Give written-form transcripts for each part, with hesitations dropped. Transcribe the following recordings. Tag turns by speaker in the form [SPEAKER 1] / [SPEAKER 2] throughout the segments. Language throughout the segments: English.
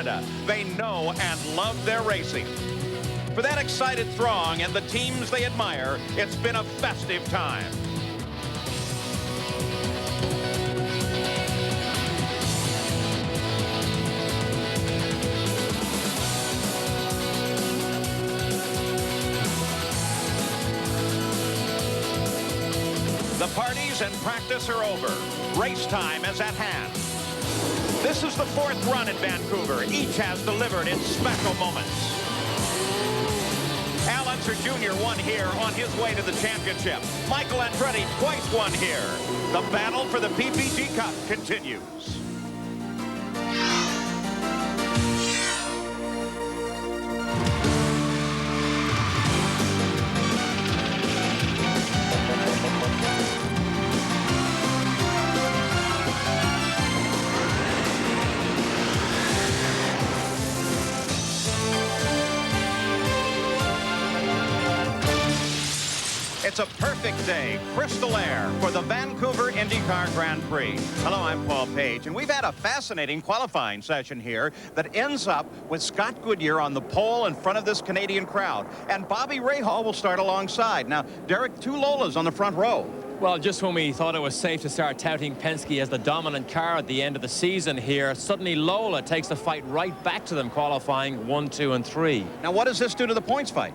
[SPEAKER 1] Canada. They know and love their racing. For that excited throng and the teams they admire, it's been a festive time. The parties and practice are over. Race time is at hand. This is the fourth run at Vancouver. Each has delivered in special moments. Al Unser Jr. won here on his way to the championship. Michael Andretti twice won here. The battle for the PPG Cup continues. It's a perfect day, crystal air, for the Vancouver IndyCar Grand Prix. Hello, I'm Paul Page, and we've had a fascinating qualifying session here that ends up with Scott Goodyear on the pole in front of this Canadian crowd. And Bobby Rahal will start alongside. Now, Derek, two Lolas on the front row.
[SPEAKER 2] Well, just when we thought it was safe to start touting Penske as the dominant car at the end of the season here, suddenly Lola takes the fight right back to them, qualifying 1, 2, and 3.
[SPEAKER 1] Now, what does this do to the points fight?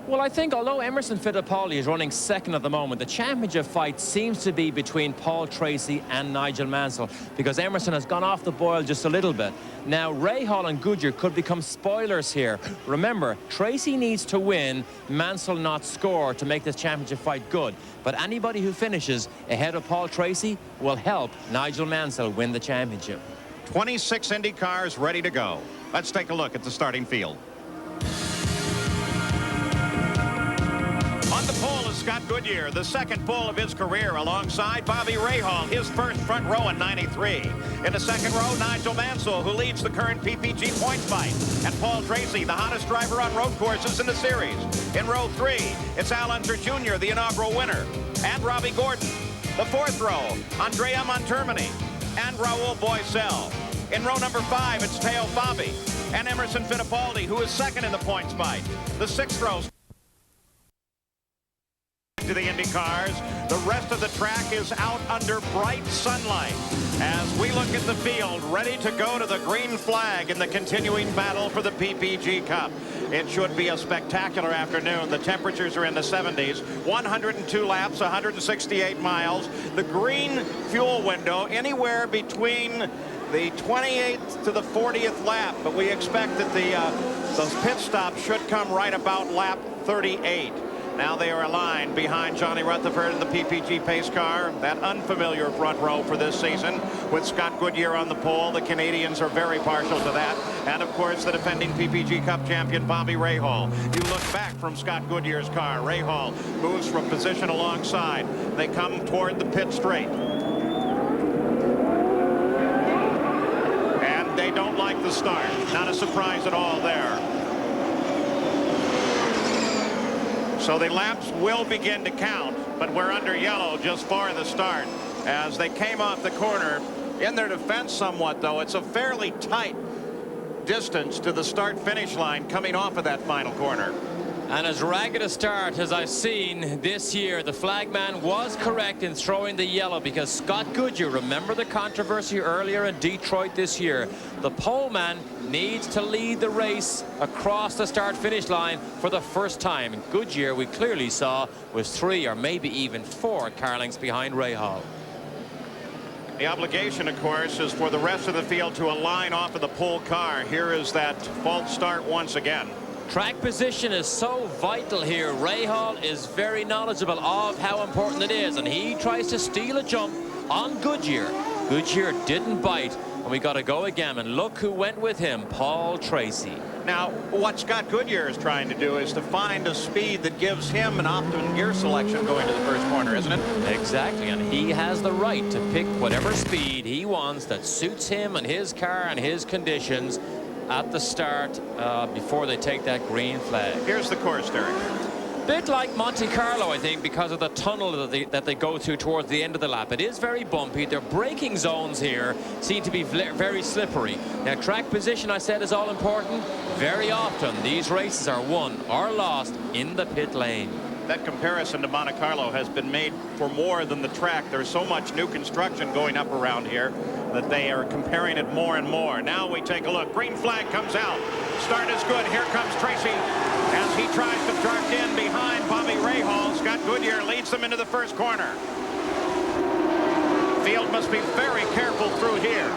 [SPEAKER 2] Well, I think although Emerson Fittipaldi is running second at the moment, the championship fight seems to be between Paul Tracy and Nigel Mansell, because Emerson has gone off the boil just a little bit. Now, Rahal and Goodyear could become spoilers here. Remember, Tracy needs to win, Mansell not score to make this championship fight good. But anybody who finishes ahead of Paul Tracy will help Nigel Mansell win the championship.
[SPEAKER 1] 26 Indy cars ready to go. Let's take a look at the starting field. On the pole is Scott Goodyear, the second pole of his career, alongside Bobby Rahal, his first front row in '93. In the second row, Nigel Mansell, who leads the current PPG points fight, and Paul Tracy, the hottest driver on road courses in the series. In row 3, it's Al Unser Jr., the inaugural winner, and Robbie Gordon. The fourth row, Andrea Montermini and Raul Boesel. In row number 5, it's Teo Fabi and Emerson Fittipaldi, who is second in the points fight. The sixth row to the Indy cars. The rest of the track is out under bright sunlight as we look at the field ready to go to the green flag in the continuing battle for the PPG Cup. It should be a spectacular afternoon. The temperatures are in the 70s, 102 laps, 168 miles. The green fuel window anywhere between the 28th to the 40th lap, but we expect that those pit stops should come right about lap 38. Now they are aligned behind Johnny Rutherford in the PPG pace car, that unfamiliar front row for this season, with Scott Goodyear on the pole. The Canadians are very partial to that. And, of course, the defending PPG Cup champion, Bobby Rahal. You look back from Scott Goodyear's car. Rahal moves from position alongside. They come toward the pit straight. And they don't like the start. Not a surprise at all there. So the laps will begin to count, but we're under yellow just for the start as they came off the corner. In their defense somewhat, though, it's a fairly tight distance to the start-finish line coming off of that final corner.
[SPEAKER 2] And as ragged a start as I've seen this year, the flagman was correct in throwing the yellow, because Scott Goodyear, remember the controversy earlier in Detroit this year, the poleman needs to lead the race across the start-finish line for the first time. And Goodyear, we clearly saw, was 3 or maybe even 4 car lengths behind Rahal.
[SPEAKER 1] The obligation, of course, is for the rest of the field to align off of the pole car. Here is that false start once again.
[SPEAKER 2] Track position is so vital here. Rahal is very knowledgeable of how important it is, and he tries to steal a jump on Goodyear. Goodyear didn't bite, and we got to go again. And look who went with him, Paul Tracy.
[SPEAKER 1] Now, what Scott Goodyear is trying to do is to find a speed that gives him an optimum gear selection going to the first corner, isn't it?
[SPEAKER 2] Exactly, and he has the right to pick whatever speed he wants that suits him and his car and his conditions at the start before they take that green flag.
[SPEAKER 1] Here's the course, Derek.
[SPEAKER 2] Bit like Monte Carlo, I think, because of the tunnel that they go through towards the end of the lap. It is very bumpy. Their braking zones here seem to be very slippery. Now, track position, I said, is all important. Very often, these races are won or lost in the pit lane.
[SPEAKER 1] That comparison to Monte Carlo has been made for more than the track. There's so much new construction going up around here that they are comparing it more and more. Now we take a look. Green flag comes out. Start is good. Here comes Tracy as he tries to dart in behind Bobby Rahal. Scott Goodyear leads them into the first corner. Field must be very careful through here.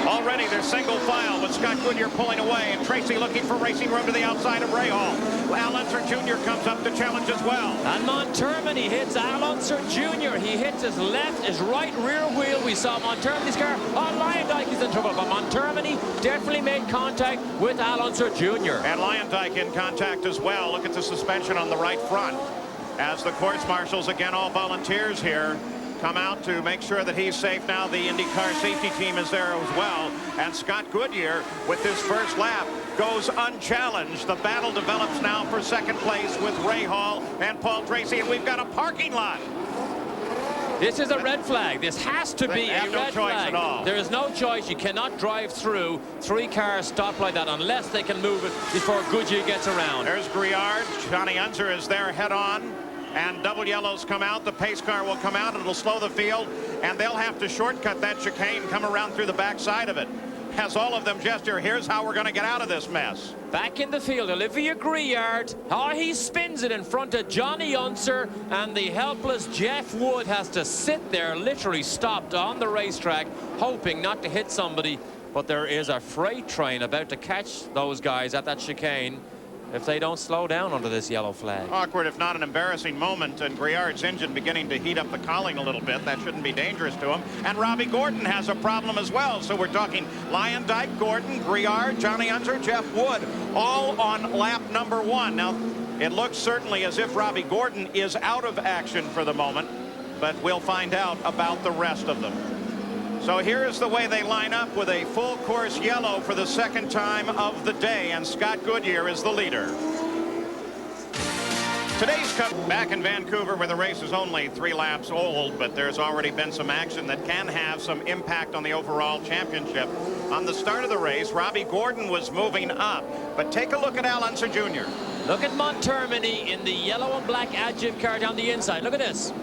[SPEAKER 1] Already they're single file with Scott Goodyear pulling away and Tracy looking for racing room to the outside of Rahal. Al Unser Jr. comes up to challenge as well.
[SPEAKER 2] And Montermini hits Al Unser Jr. He hits his left, his right rear wheel. We saw Montermini's car. Oh, Lyondike is in trouble, but Montermini definitely made contact with Al Unser Jr.
[SPEAKER 1] And Lyondike in contact as well. Look at the suspension on the right front. As the course marshals, again, all volunteers here, come out to make sure that he's safe. Now the IndyCar safety team is there as well. And Scott Goodyear, with his first lap, goes unchallenged. The battle develops now for second place with Rahal and Paul Tracy. And we've got a parking lot.
[SPEAKER 2] This is a red flag. This has to be a red flag.
[SPEAKER 1] At all.
[SPEAKER 2] There is no choice. You cannot drive through 3 cars stopped like that unless they can move it before Goodyear gets around.
[SPEAKER 1] There's Griard. Johnny Unser is there head on. And double yellows come out. The pace car will come out and it'll slow the field. And they'll have to shortcut that chicane, come around through the backside of it. As all of them gesture, here's how we're going to get out of this mess.
[SPEAKER 2] Back in the field, Olivier Griard. Oh, he spins it in front of Johnny Unser. And the helpless Jeff Wood has to sit there, literally stopped on the racetrack, hoping not to hit somebody. But there is a freight train about to catch those guys at that chicane if they don't slow down under this yellow flag.
[SPEAKER 1] Awkward, if not an embarrassing moment, and Griard's engine beginning to heat up the cowling a little bit. That shouldn't be dangerous to him. And Robbie Gordon has a problem as well. So we're talking Lyondike, Gordon, Griard, Johnny Unser, Jeff Wood, all on lap number 1. Now, it looks certainly as if Robbie Gordon is out of action for the moment, but we'll find out about the rest of them. So here's the way they line up with a full course yellow for the second time of the day, and Scott Goodyear is the leader. Today's Cup back in Vancouver, where the race is only 3 laps old, but there's already been some action that can have some impact on the overall championship. On the start of the race, Robbie Gordon was moving up, but take a look at Al Unser Jr.
[SPEAKER 2] Look at Montermini in the yellow and black adjunct car down the inside. Look at this.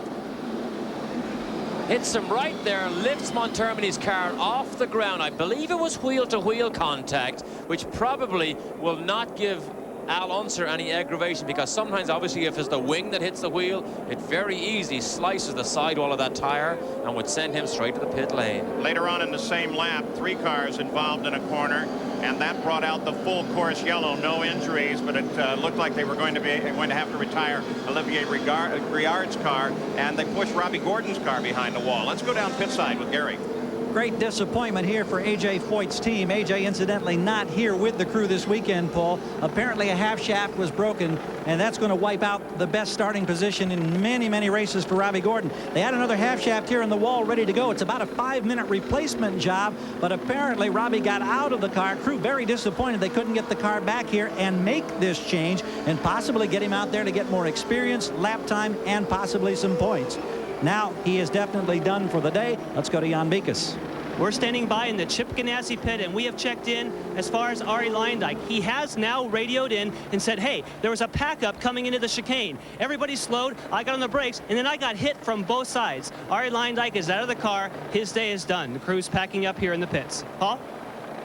[SPEAKER 2] Hits him right there, lifts Montermini's car off the ground. I believe it was wheel-to-wheel contact, which probably will not give Al Unser any aggravation, because sometimes, obviously, if it's the wing that hits the wheel, it very easily slices the sidewall of that tire and would send him straight to the pit lane.
[SPEAKER 1] Later on in the same lap, 3 cars involved in a corner, and that brought out the full course yellow. No injuries, but it looked like they were going to have to retire Olivier Griard's car, and they pushed Robbie Gordon's car behind the wall. Let's go down pit side with Gary.
[SPEAKER 3] Great disappointment here for A.J. Foyt's team. A.J. incidentally not here with the crew this weekend, Paul. Apparently a half shaft was broken, and that's going to wipe out the best starting position in many, many races for Robbie Gordon. They had another half shaft here in the wall ready to go. It's about a 5-minute replacement job, but apparently Robbie got out of the car. Crew very disappointed they couldn't get the car back here and make this change and possibly get him out there to get more experience, lap time, and possibly some points. Now he is definitely done for the day. Let's go to Jan Beekes.
[SPEAKER 4] We're standing by in the Chip Ganassi pit, and we have checked in as far as Arie Luyendyk. He has now radioed in and said, hey, there was a pack-up coming into the chicane. Everybody slowed. I got on the brakes, and then I got hit from both sides. Arie Luyendyk is out of the car. His day is done. The crew's packing up here in the pits. Paul?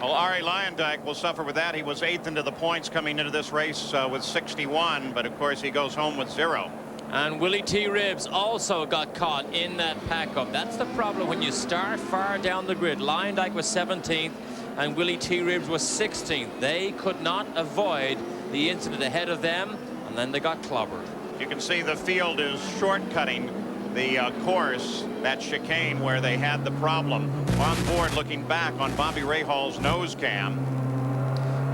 [SPEAKER 1] Well, Arie Luyendyk will suffer with that. He was 8th into the points coming into this race with 61, but of course he goes home with 0.
[SPEAKER 2] And Willie T. Ribbs also got caught in that pack-up. That's the problem when you start far down the grid. Luyendyk was 17th and Willie T. Ribbs was 16th. They could not avoid the incident ahead of them, and then they got clobbered.
[SPEAKER 1] You can see the field is shortcutting the course, that chicane where they had the problem. On board, looking back on Bobby Rahal's nose cam.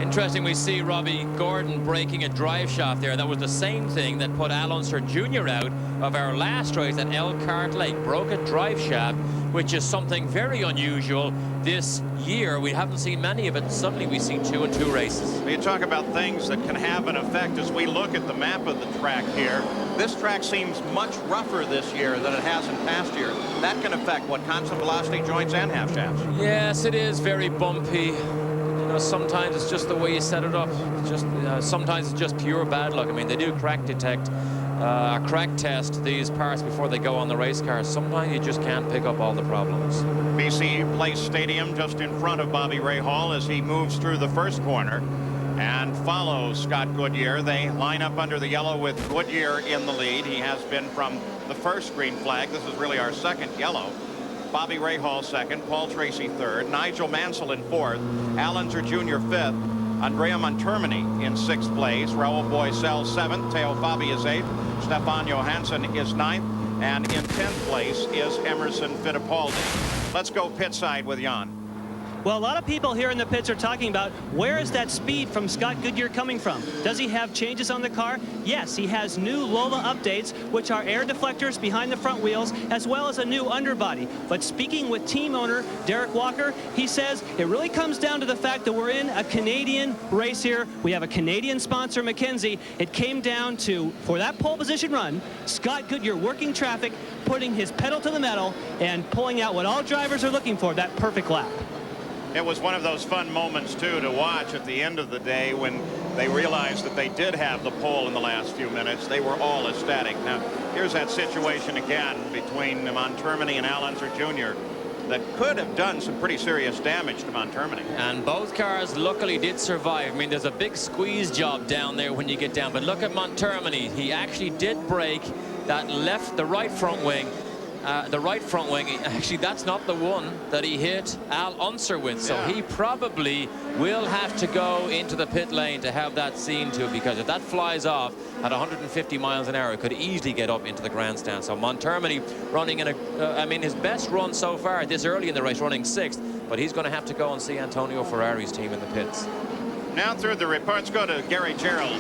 [SPEAKER 2] Interesting, we see Robbie Gordon breaking a drive shaft there. That was the same thing that put Al Unser Jr. out of our last race at Elkhart Lake. Broke a drive shaft, which is something very unusual this year. We haven't seen many of it. Suddenly we see 2 and 2 races.
[SPEAKER 1] You talk about things that can have an effect as we look at the map of the track here. This track seems much rougher this year than it has in past years. That can affect what constant velocity joints and half shafts.
[SPEAKER 2] Yes, it is very bumpy. You know, sometimes it's just the way you set it up. Just sometimes it's just pure bad luck. I mean, they do crack test these parts before they go on the race cars. Sometimes you just can't pick up all the problems.
[SPEAKER 1] BC Place Stadium just in front of Bobby Rahal as he moves through the first corner and follows Scott Goodyear. They line up under the yellow with Goodyear in the lead. He has been from the first green flag. This is really our second yellow. Bobby Rahal second, Paul Tracy third, Nigel Mansell in fourth, Al Unser Jr. fifth, Andrea Montermini in sixth place, Raul Boisel seventh, Teo Fabi is eighth, Stefan Johansson is ninth, and in 10th place is Emerson Fittipaldi. Let's go pit side with Jan.
[SPEAKER 4] Well, a lot of people here in the pits are talking about where is that speed from Scott Goodyear coming from? Does he have changes on the car? Yes, he has new Lola updates, which are air deflectors behind the front wheels, as well as a new underbody. But speaking with team owner Derek Walker, he says it really comes down to the fact that we're in a Canadian race here. We have a Canadian sponsor, McKenzie. It came down to, for that pole position run, Scott Goodyear working traffic, putting his pedal to the metal, and pulling out what all drivers are looking for, that perfect lap.
[SPEAKER 1] It was one of those fun moments, too, to watch at the end of the day when they realized that they did have the pole in the last few minutes. They were all ecstatic. Now, here's that situation again between Montermini and Al Unser Jr. that could have done some pretty serious damage to Montermini.
[SPEAKER 2] And both cars luckily did survive. I mean, there's a big squeeze job down there when you get down. But look at Montermini. He actually did break the right front wing. Actually, that's not the one that he hit Al Unser with. So he probably will have to go into the pit lane to have that seen to, because if that flies off at 150 miles an hour, it could easily get up into the grandstand. So Montermini running in his best run so far this early in the race, running 6th, but he's going to have to go and see Antonio Ferrari's team in the pits.
[SPEAKER 1] Now through the reports, go to Gary Gerald.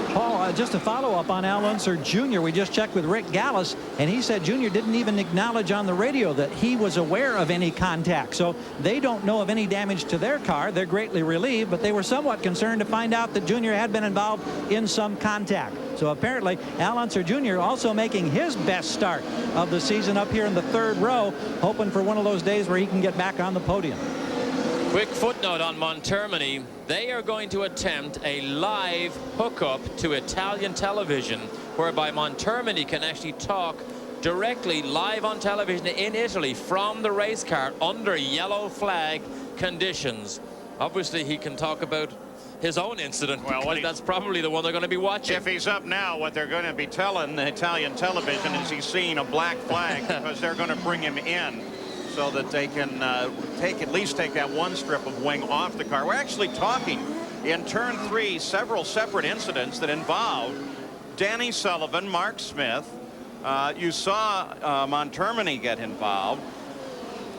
[SPEAKER 3] Paul, just to follow up on Al Unser Jr., we just checked with Rick Gallis, and he said Jr. didn't even acknowledge on the radio that he was aware of any contact. So they don't know of any damage to their car. They're greatly relieved, but they were somewhat concerned to find out that Jr. had been involved in some contact. So apparently Al Unser Jr. also making his best start of the season up here in the 3rd row, hoping for one of those days where he can get back on the podium.
[SPEAKER 2] Quick footnote on Montermini. They are going to attempt a live hookup to Italian television, whereby Montermini can actually talk directly live on television in Italy from the race car under yellow flag conditions. Obviously, he can talk about his own incident, because that's probably the one they're going to be watching.
[SPEAKER 1] If he's up now, what they're going to be telling the Italian television is he's seeing a black flag because they're going to bring him in so that they can at least take that one strip of wing off the car. We're actually talking in turn 3 several separate incidents that involved Danny Sullivan, Mark Smith. You saw Montermini get involved,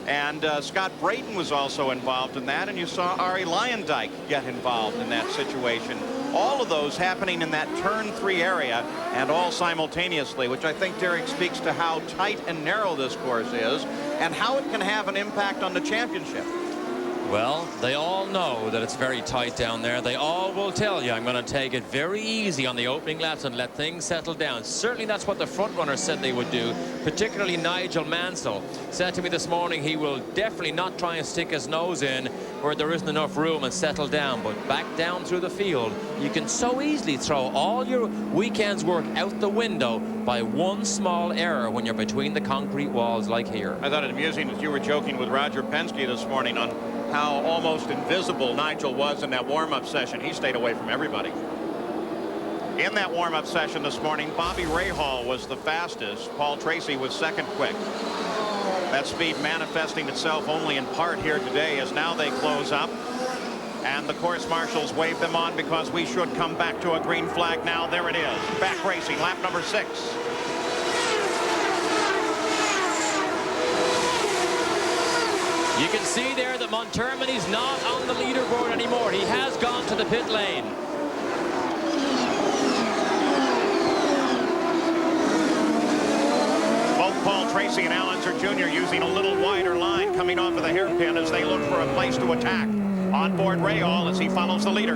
[SPEAKER 1] and Scott Brayton was also involved in that, and you saw Ari Leyendijk get involved in that situation. All of those happening in that turn 3 area, and all simultaneously, which I think, Derek, speaks to how tight and narrow this course is and how it can have an impact on the championship.
[SPEAKER 2] Well, they all know that it's very tight down there. They all will tell you, I'm going to take it very easy on the opening laps and let things settle down. Certainly that's what the front runners said they would do, particularly Nigel Mansell said to me this morning he will definitely not try and stick his nose in where there isn't enough room and settle down, but back down through the field you can so easily throw all your weekend's work out the window by one small error when you're between the concrete walls like here.
[SPEAKER 1] I thought it amusing that you were joking with Roger Penske this morning on how almost invisible Nigel was in that warm-up session. He stayed away from everybody. In that warm-up session this morning, Bobby Rahal was the fastest. Paul Tracy was second quick. That speed manifesting itself only in part here today as now they close up. And the course marshals wave them on because we should come back to a green flag now. There it is. Back racing, lap number 6.
[SPEAKER 2] You can see there that Montermini's not on the leaderboard anymore. He has gone to the pit lane.
[SPEAKER 1] Both Paul Tracy and Al Unser Jr. using a little wider line coming off of the hairpin as they look for a place to attack. On board Rahal as he follows the leader.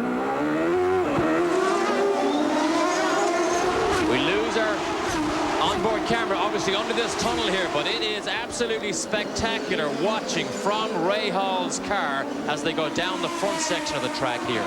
[SPEAKER 2] We lose our onboard camera obviously under this tunnel here, but it is absolutely spectacular watching from Rahal's car as they go down the front section of the track here.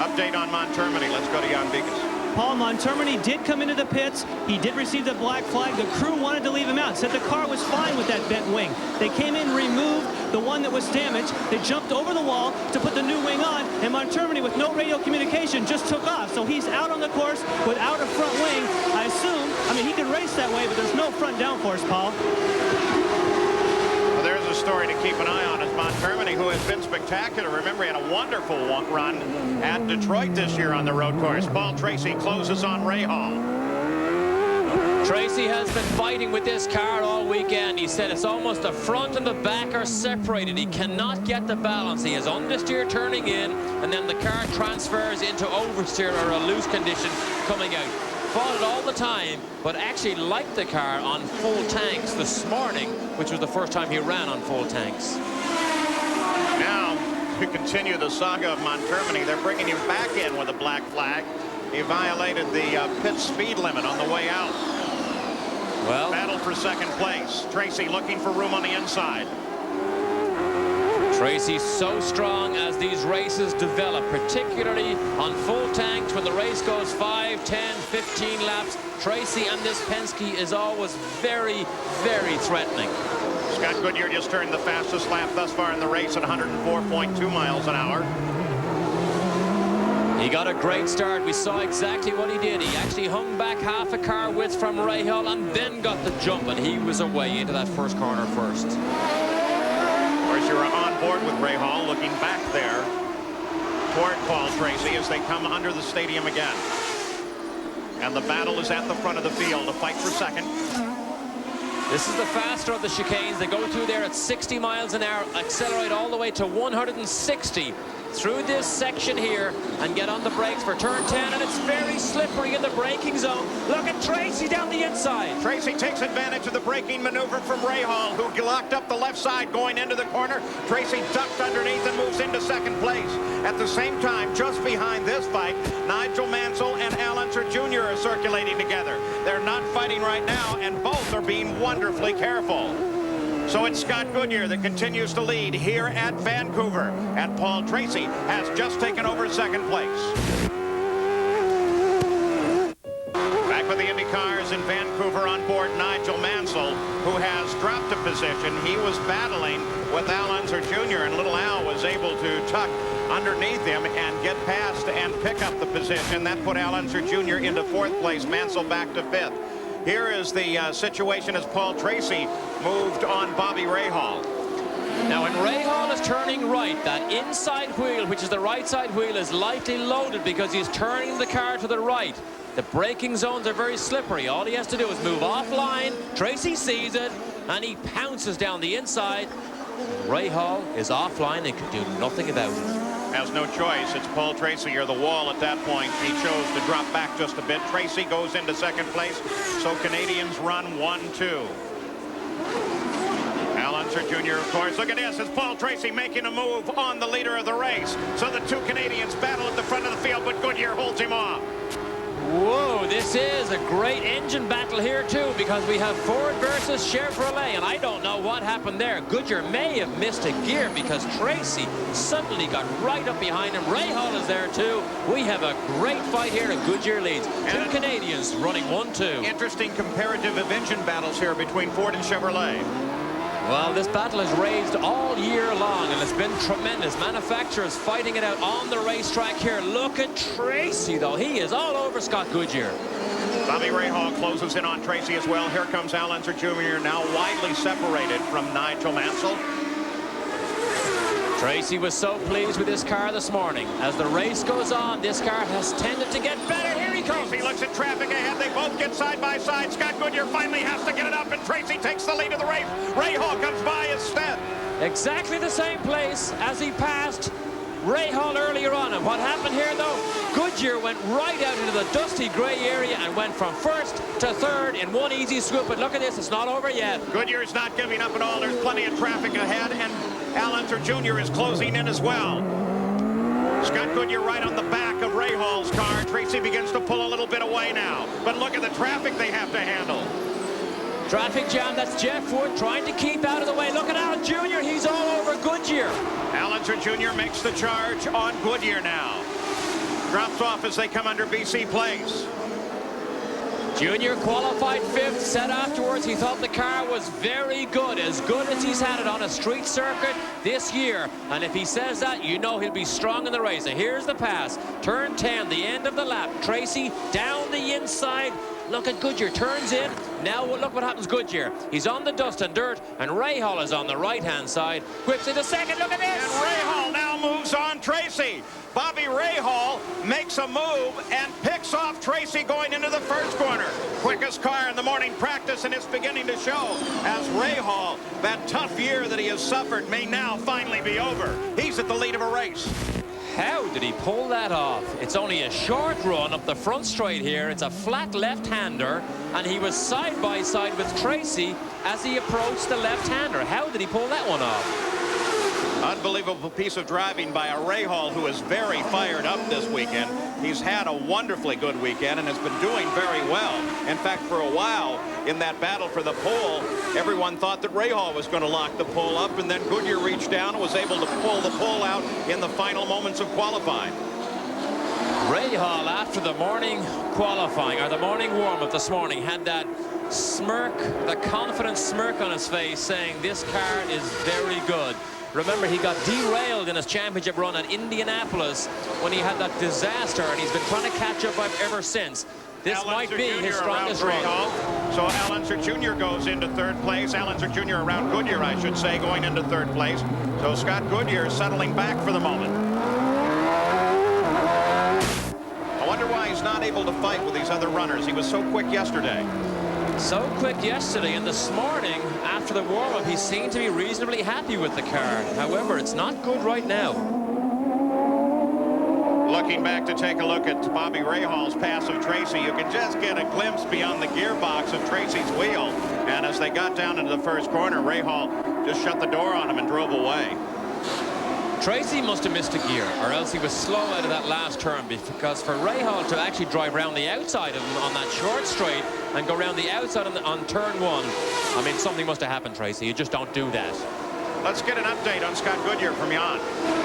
[SPEAKER 1] Update on Montermini. Let's go to Jan Vikas.
[SPEAKER 4] Paul Montermini did come into the pits. He did receive the black flag. The crew wanted to leave him out, said the car was fine with that bent wing. They came in, removed the one that was damaged. They jumped over the wall to put the new wing on, and Montermini, with no radio communication, just took off. So he's out on the course without a front wing. I assume, I mean, he can race that way, but there's no front downforce, Paul.
[SPEAKER 1] Well, there's a story to keep an eye on as Montermini, who has been spectacular. Remember, he had a wonderful run at Detroit this year on the road course. Paul Tracy closes on Rahal.
[SPEAKER 2] Tracy has been fighting with this car all weekend. He said it's almost the front and the back are separated. He cannot get the balance. He has understeer turning in, and then the car transfers into oversteer or a loose condition coming out. Fought it all the time, but actually liked the car on full tanks this morning, which was the first time he ran on full tanks.
[SPEAKER 1] Now, to continue the saga of Montermini, they're bringing him back in with a black flag. He violated the pit speed limit on the way out.
[SPEAKER 2] Well,
[SPEAKER 1] battle for second place. Tracy looking for room on the inside.
[SPEAKER 2] Tracy's so strong as these races develop, particularly on full tanks when the race goes 5, 10, 15 laps. Tracy and this Penske is always very, very threatening.
[SPEAKER 1] Scott Goodyear just turned the fastest lap thus far in the race at 104.2 miles an hour.
[SPEAKER 2] He got a great start. We saw exactly what he did. He actually hung back half a car width from Rahal and then got the jump, and he was away into that first corner first.
[SPEAKER 1] Of course, you're on board with Rahal, looking back there toward Paul Tracy as they come under the stadium again. And the battle is at the front of the field to fight for second.
[SPEAKER 2] This is the faster of the chicanes. They go through there at 60 miles an hour, accelerate all the way to 160 through this section here and get on the brakes for turn 10, and it's very slippery in the braking zone. Look at Tracy down the inside.
[SPEAKER 1] Tracy takes advantage of the braking maneuver from Rahal, who locked up the left side going into the corner. Tracy ducked underneath and moves into second place. At the same time, just behind this fight, Nigel Mansell and Al Unser Jr. are circulating together. They're not fighting right now, and both are being wonderfully careful. So it's Scott Goodyear that continues to lead here at Vancouver, and Paul Tracy has just taken over second place. Back with the Indy cars in Vancouver, on board Nigel Mansell, who has dropped a position. He was battling with Al Unser Jr., and little Al was able to tuck underneath him and get past and pick up the position. That put Al Unser Jr. into fourth place, Mansell back to fifth. Here is the situation as Paul Tracy moved on Bobby Rahal.
[SPEAKER 2] Now, when Rahal is turning right, that inside wheel, which is the right side wheel, is lightly loaded because he's turning the car to the right. The braking zones are very slippery. All he has to do is move offline. Tracy sees it, and he pounces down the inside. Rahal is offline and can do nothing about it.
[SPEAKER 1] Has no choice. It's Paul Tracy or the wall at that point. He chose to drop back just a bit. Tracy goes into second place, so Canadians run 1-2. Al Unser Jr., of course. Look at this. It's Paul Tracy making a move on the leader of the race. So the two Canadians battle at the front of the field, but Goodyear holds him off.
[SPEAKER 2] Whoa, this is a great engine battle here, too, because we have Ford versus Chevrolet, and I don't know what happened there. Goodyear may have missed a gear because Tracy suddenly got right up behind him. Rahal is there, too. We have a great fight here, and Goodyear leads. Two Canadians running 1-2.
[SPEAKER 1] Interesting comparative of engine battles here between Ford and Chevrolet.
[SPEAKER 2] Well, this battle has raged all year long, and it's been tremendous. Manufacturers fighting it out on the racetrack here. Look at Tracy, though. He is all over Scott Goodyear.
[SPEAKER 1] Bobby Rahal closes in on Tracy as well. Here comes Al Unser Jr., now widely separated from Nigel Mansell.
[SPEAKER 2] Tracy was so pleased with this car this morning. As the race goes on, this car has tended to get better. Here he comes.
[SPEAKER 1] He looks at traffic ahead. They both get side by side. Scott Goodyear finally has to get it up, and Tracy takes the lead of the race. Rahal comes by instead.
[SPEAKER 2] Exactly the same place as he passed Ray Hall earlier on. And what happened here, though? Goodyear went right out into the dusty gray area and went from first to third in one easy swoop. But look at this, it's not over yet.
[SPEAKER 1] Goodyear's not giving up at all. There's plenty of traffic ahead, and Al Unser Jr. is closing in as well. Scott Goodyear right on the back of Ray Hall's car. Tracy begins to pull a little bit away now. But look at the traffic they have to handle.
[SPEAKER 2] Traffic jam, that's Jeff Wood trying to keep out of the way. Look at Al Jr., he's all over Goodyear.
[SPEAKER 1] Al Unser Jr. makes the charge on Goodyear now. Drops off as they come under BC Place.
[SPEAKER 2] Junior qualified fifth, said afterwards he thought the car was very good as he's had it on a street circuit this year. And if he says that, you know he'll be strong in the race. And here's the pass. Turn 10, the end of the lap. Tracy down the inside. Look at Goodyear, turns in. Now look what happens, Goodyear. He's on the dust and dirt, and Ray Hall is on the right-hand side. Whips into second, look at this!
[SPEAKER 1] And Ray Hall now moves on Tracy. Bobby Ray Hall makes a move and picks off Tracy going into the first corner. Quickest car in the morning practice, and it's beginning to show as Ray Hall, that tough year that he has suffered, may now finally be over. He's at the lead of a race.
[SPEAKER 2] How did he pull that off? It's only a short run up the front straight here. It's a flat left-hander, and he was side by side with Tracy as he approached the left-hander. How did he pull that one off?
[SPEAKER 1] Unbelievable piece of driving by a Ray Hall who is very fired up this weekend. He's had a wonderfully good weekend and has been doing very well. In fact, for a while in that battle for the pole, everyone thought that Ray Hall was going to lock the pole up, and then Goodyear reached down and was able to pull the pole out in the final moments of qualifying.
[SPEAKER 2] Ray Hall, after the morning qualifying, or the morning warm-up this morning, had that smirk, the confident smirk on his face, saying this car is very good. Remember, he got derailed in his championship run at Indianapolis when he had that disaster, and he's been trying to catch up ever since. This might be his strongest run.
[SPEAKER 1] So Al Unser Jr. goes into third place. Al Unser Jr. around Goodyear, I should say, going into third place. So Scott Goodyear is settling back for the moment. I wonder why he's not able to fight with these other runners. He was so quick yesterday.
[SPEAKER 2] So quick yesterday, and this morning, after the warm-up, he seemed to be reasonably happy with the car. However, it's not good right now.
[SPEAKER 1] Looking back to take a look at Bobby Ray Hall's pass of Tracy, you can just get a glimpse beyond the gearbox of Tracy's wheel. And as they got down into the first corner, Ray Hall just shut the door on him and drove away.
[SPEAKER 2] Tracy must have missed a gear, or else he was slow out of that last turn, because for Ray Hall to actually drive around the outside of him on that short straight and go around the outside on turn one, I mean, something must have happened, Tracy. You just don't do that.
[SPEAKER 1] Let's get an update on Scott Goodyear from Jan.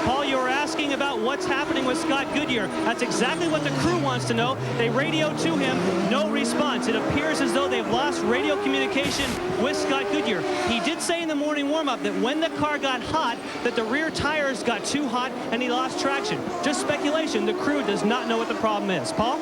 [SPEAKER 4] Paul, you were asking about what's happening with Scott Goodyear. That's exactly what the crew wants to know. They radioed to him, no response. It appears as though they've lost radio communication with Scott Goodyear. He did say in the morning warm-up that when the car got hot, that the rear tires got too hot and he lost traction. Just speculation. The crew does not know what the problem is. Paul?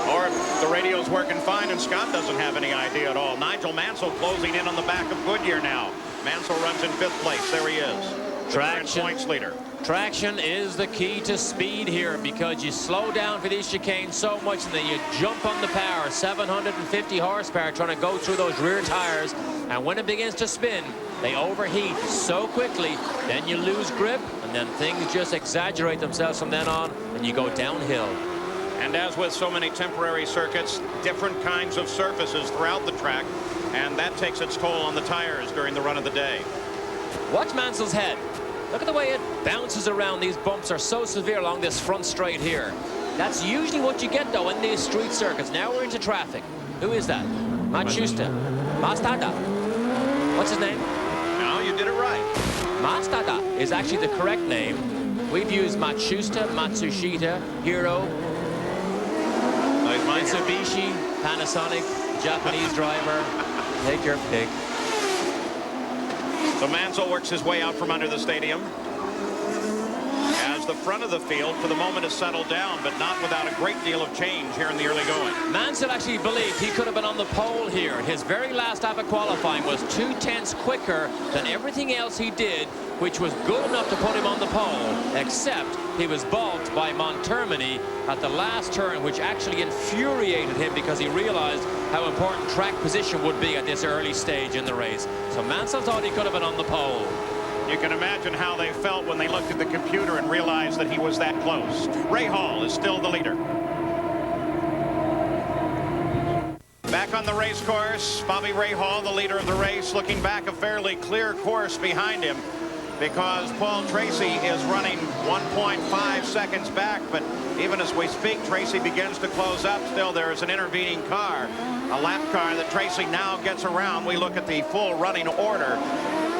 [SPEAKER 1] Or the radio's working fine and Scott doesn't have any idea at all. Nigel Mansell closing in on the back of Goodyear now. Mansell runs in fifth place. There he is.
[SPEAKER 2] Traction.
[SPEAKER 1] Points leader.
[SPEAKER 2] Traction is the key to speed here, because you slow down for these chicanes so much and then you jump on the power. 750 horsepower trying to go through those rear tires, and when it begins to spin, they overheat so quickly, then you lose grip, and then things just exaggerate themselves from then on, and you go downhill.
[SPEAKER 1] And as with so many temporary circuits, different kinds of surfaces throughout the track, and that takes its toll on the tires during the run of the day.
[SPEAKER 2] Watch Mansell's head. Look at the way it bounces around. These bumps are so severe along this front straight here. That's usually what you get, though, in these street circuits. Now we're into traffic. Who is that? Matsushita. Mastada. What's his name?
[SPEAKER 1] No, you did it right.
[SPEAKER 2] Mastada is actually the correct name. We've used Matsushita, Matsushita, Hero, Mitsubishi, Panasonic, Japanese driver. Take your pick.
[SPEAKER 1] So Mansell works his way out from under the stadium as the front of the field for the moment has settled down, but not without a great deal of change here in the early going.
[SPEAKER 2] Mansell actually believed he could have been on the pole here. His very last lap of qualifying was 2/10 quicker than everything else he did, which was good enough to put him on the pole, except he was balked by Montermini at the last turn, which actually infuriated him because he realized how important track position would be at this early stage in the race. So Mansell thought he could have been on the pole.
[SPEAKER 1] You can imagine how they felt when they looked at the computer and realized that he was that close. Rahal is still the leader. Back on the race course, Bobby Rahal, the leader of the race, looking back a fairly clear course behind him because Paul Tracy is running 1.5 seconds back. But even as we speak, Tracy begins to close up. Still, there is an intervening car, a lap car that Tracy now gets around. We look at the full running order.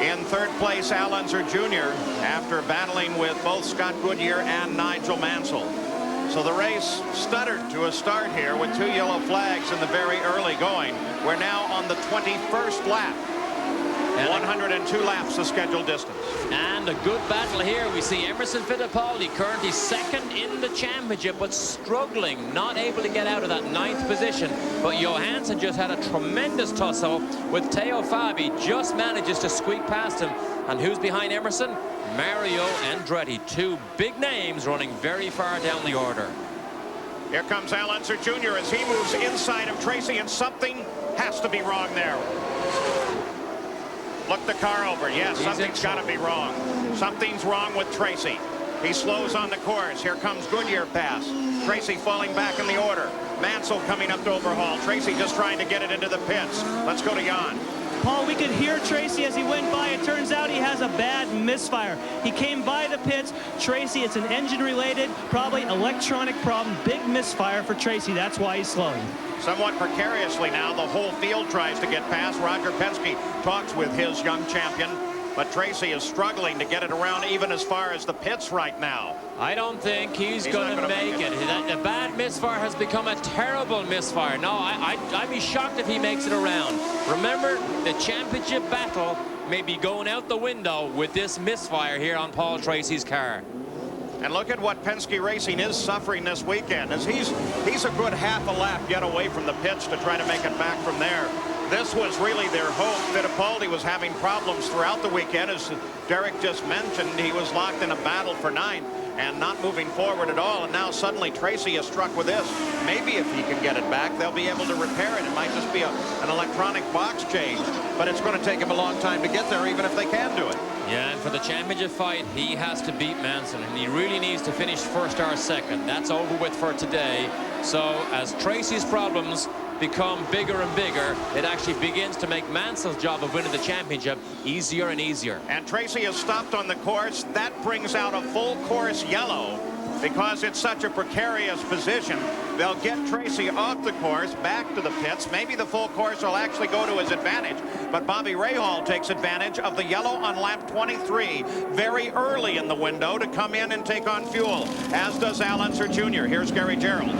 [SPEAKER 1] In third place, Al Unser Jr. after battling with both Scott Goodyear and Nigel Mansell. So the race stuttered to a start here with 2 yellow flags in the very early going. We're now on the 21st lap. 102 laps the scheduled distance.
[SPEAKER 2] And a good battle here. We see Emerson Fittipaldi currently second in the championship, but struggling, not able to get out of that 9th position. But Johansson just had a tremendous tussle with Teo Fabi, just manages to squeak past him. And who's behind Emerson? Mario Andretti. 2 big names running very far down the order.
[SPEAKER 1] Here comes Al Unser Jr. as he moves inside of Tracy, and something has to be wrong there. Look the car over. Yes, something's got to be wrong. Something's wrong with Tracy. He slows on the course. Here comes Goodyear pass. Tracy falling back in the order. Mansell coming up to overhaul. Tracy just trying to get it into the pits. Let's go to Jan.
[SPEAKER 4] Paul, we could hear Tracy as he went by. It turns out he has a bad misfire. He came by the pits. Tracy, it's an engine-related, probably electronic problem. Big misfire for Tracy. That's why he's slowing.
[SPEAKER 1] Somewhat precariously now, the whole field tries to get past. Roger Penske talks with his young champion, but Tracy is struggling to get it around even as far as the pits right now.
[SPEAKER 2] I don't think he's going to make it. A bad misfire has become a terrible misfire. No, I'd be shocked if he makes it around. Remember, the championship battle may be going out the window with this misfire here on Paul Tracy's car.
[SPEAKER 1] And look at what Penske Racing is suffering this weekend, as he's a good half a lap yet away from the pits to try to make it back from there. This was really their hope. Fittipaldi was having problems throughout the weekend. As Derek just mentioned, he was locked in a battle for 9th and not moving forward at all. And now suddenly Tracy is struck with this. Maybe if he can get it back, they'll be able to repair it. It might just be an electronic box change, but it's going to take him a long time to get there, even if they can do it.
[SPEAKER 2] Yeah, and for the championship fight, he has to beat Mansell, and he really needs to finish first or second. That's over with for today. So as Tracy's problems become bigger and bigger, it actually begins to make Mansell's job of winning the championship easier and easier.
[SPEAKER 1] And Tracy has stopped on the course. That brings out a full course yellow because it's such a precarious position. They'll get Tracy off the course, back to the pits. Maybe the full course will actually go to his advantage. But Bobby Rahal takes advantage of the yellow on lap 23 very early in the window to come in and take on fuel, as does Al Unser Jr. Here's Gary Gerald.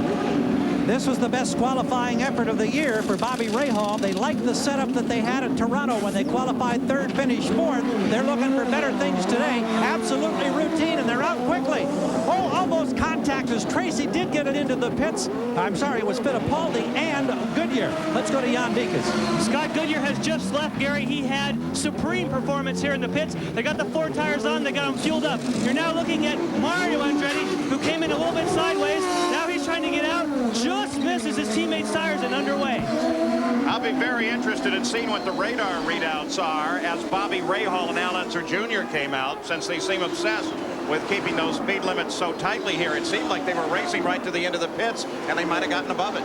[SPEAKER 3] This was the best qualifying effort of the year for Bobby Rahal. They liked the setup that they had in Toronto when they qualified 3rd, finished 4th. They're looking for better things today. Absolutely routine, and they're out quickly. Oh, almost contact as Tracy did get it into the pits. I'm sorry, it was Fittipaldi and Goodyear. Let's go to Jan Dekus.
[SPEAKER 4] Scott Goodyear has just left, Gary. He had supreme performance here in the pits. They got the 4 tires on. They got them fueled up. You're now looking at Mario Andretti, who came in a little bit sideways. Now he's trying to get out. Just misses his teammates' tires and underway.
[SPEAKER 1] I'll be very interested in seeing what the radar readouts are as Bobby Rahal and Al Unser Jr. came out, since they seem obsessed with keeping those speed limits so tightly here. It seemed like they were racing right to the end of the pits, and they might have gotten above it.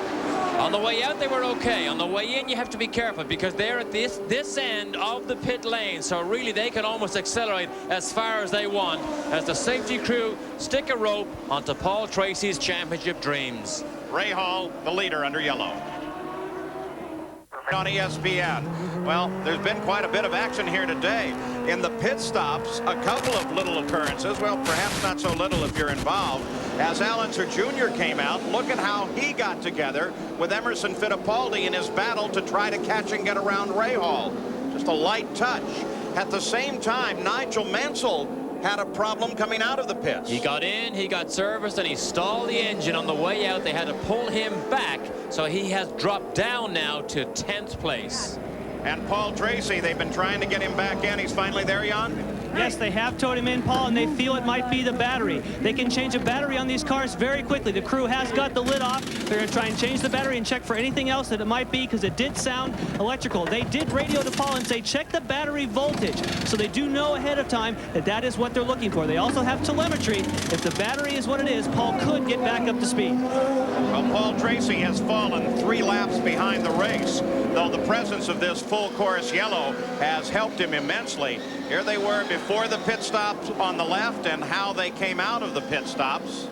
[SPEAKER 2] On the way out, they were okay. On the way in, you have to be careful because they're at this end of the pit lane. So really, they can almost accelerate as far as they want as the safety crew stick a rope onto Paul Tracy's championship dreams.
[SPEAKER 1] Rahal, the leader under yellow. On ESPN. Well, there's been quite a bit of action here today. In the pit stops, a couple of little occurrences. Well, perhaps not so little if you're involved. As Al Unser Jr. came out, look at how he got together with Emerson Fittipaldi in his battle to try to catch and get around Rahal. Just a light touch. At the same time, Nigel Mansell had a problem coming out of the pits.
[SPEAKER 2] He got in, he got serviced, and he stalled the engine on the way out. They had to pull him back, so he has dropped down now to 10th place.
[SPEAKER 1] And Paul Tracy, they've been trying to get him back in. He's finally there, Jan?
[SPEAKER 4] Yes, they have towed him in, Paul, and they feel it might be the battery. They can change a battery on these cars very quickly. The crew has got the lid off. They're going to try and change the battery and check for anything else that it might be, because it did sound electrical. They did radio to Paul and say, check the battery voltage. So they do know ahead of time that that is what they're looking for. They also have telemetry. If the battery is what it is, Paul could get back up to speed.
[SPEAKER 1] Well, Paul Tracy has fallen 3 laps behind the race, though the presence of this full course yellow has helped him immensely. Here they were before the pit stops on the left and how they came out of the pit stops.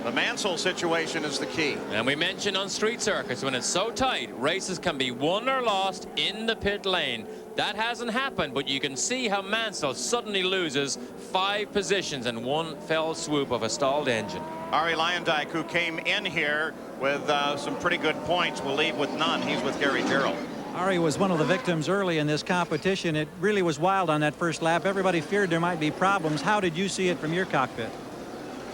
[SPEAKER 1] The Mansell situation is the key.
[SPEAKER 2] And we mentioned on street circuits, when it's so tight, races can be won or lost in the pit lane. That hasn't happened, but you can see how Mansell suddenly loses 5 positions in one fell swoop of a stalled engine.
[SPEAKER 1] Ari Leyendyk, who came in here with some pretty good points, will leave with none. He's with Gary Gerald.
[SPEAKER 3] Ari was one of the victims early in this competition. It really was wild on that first lap. Everybody feared there might be problems. How did you see it from your cockpit?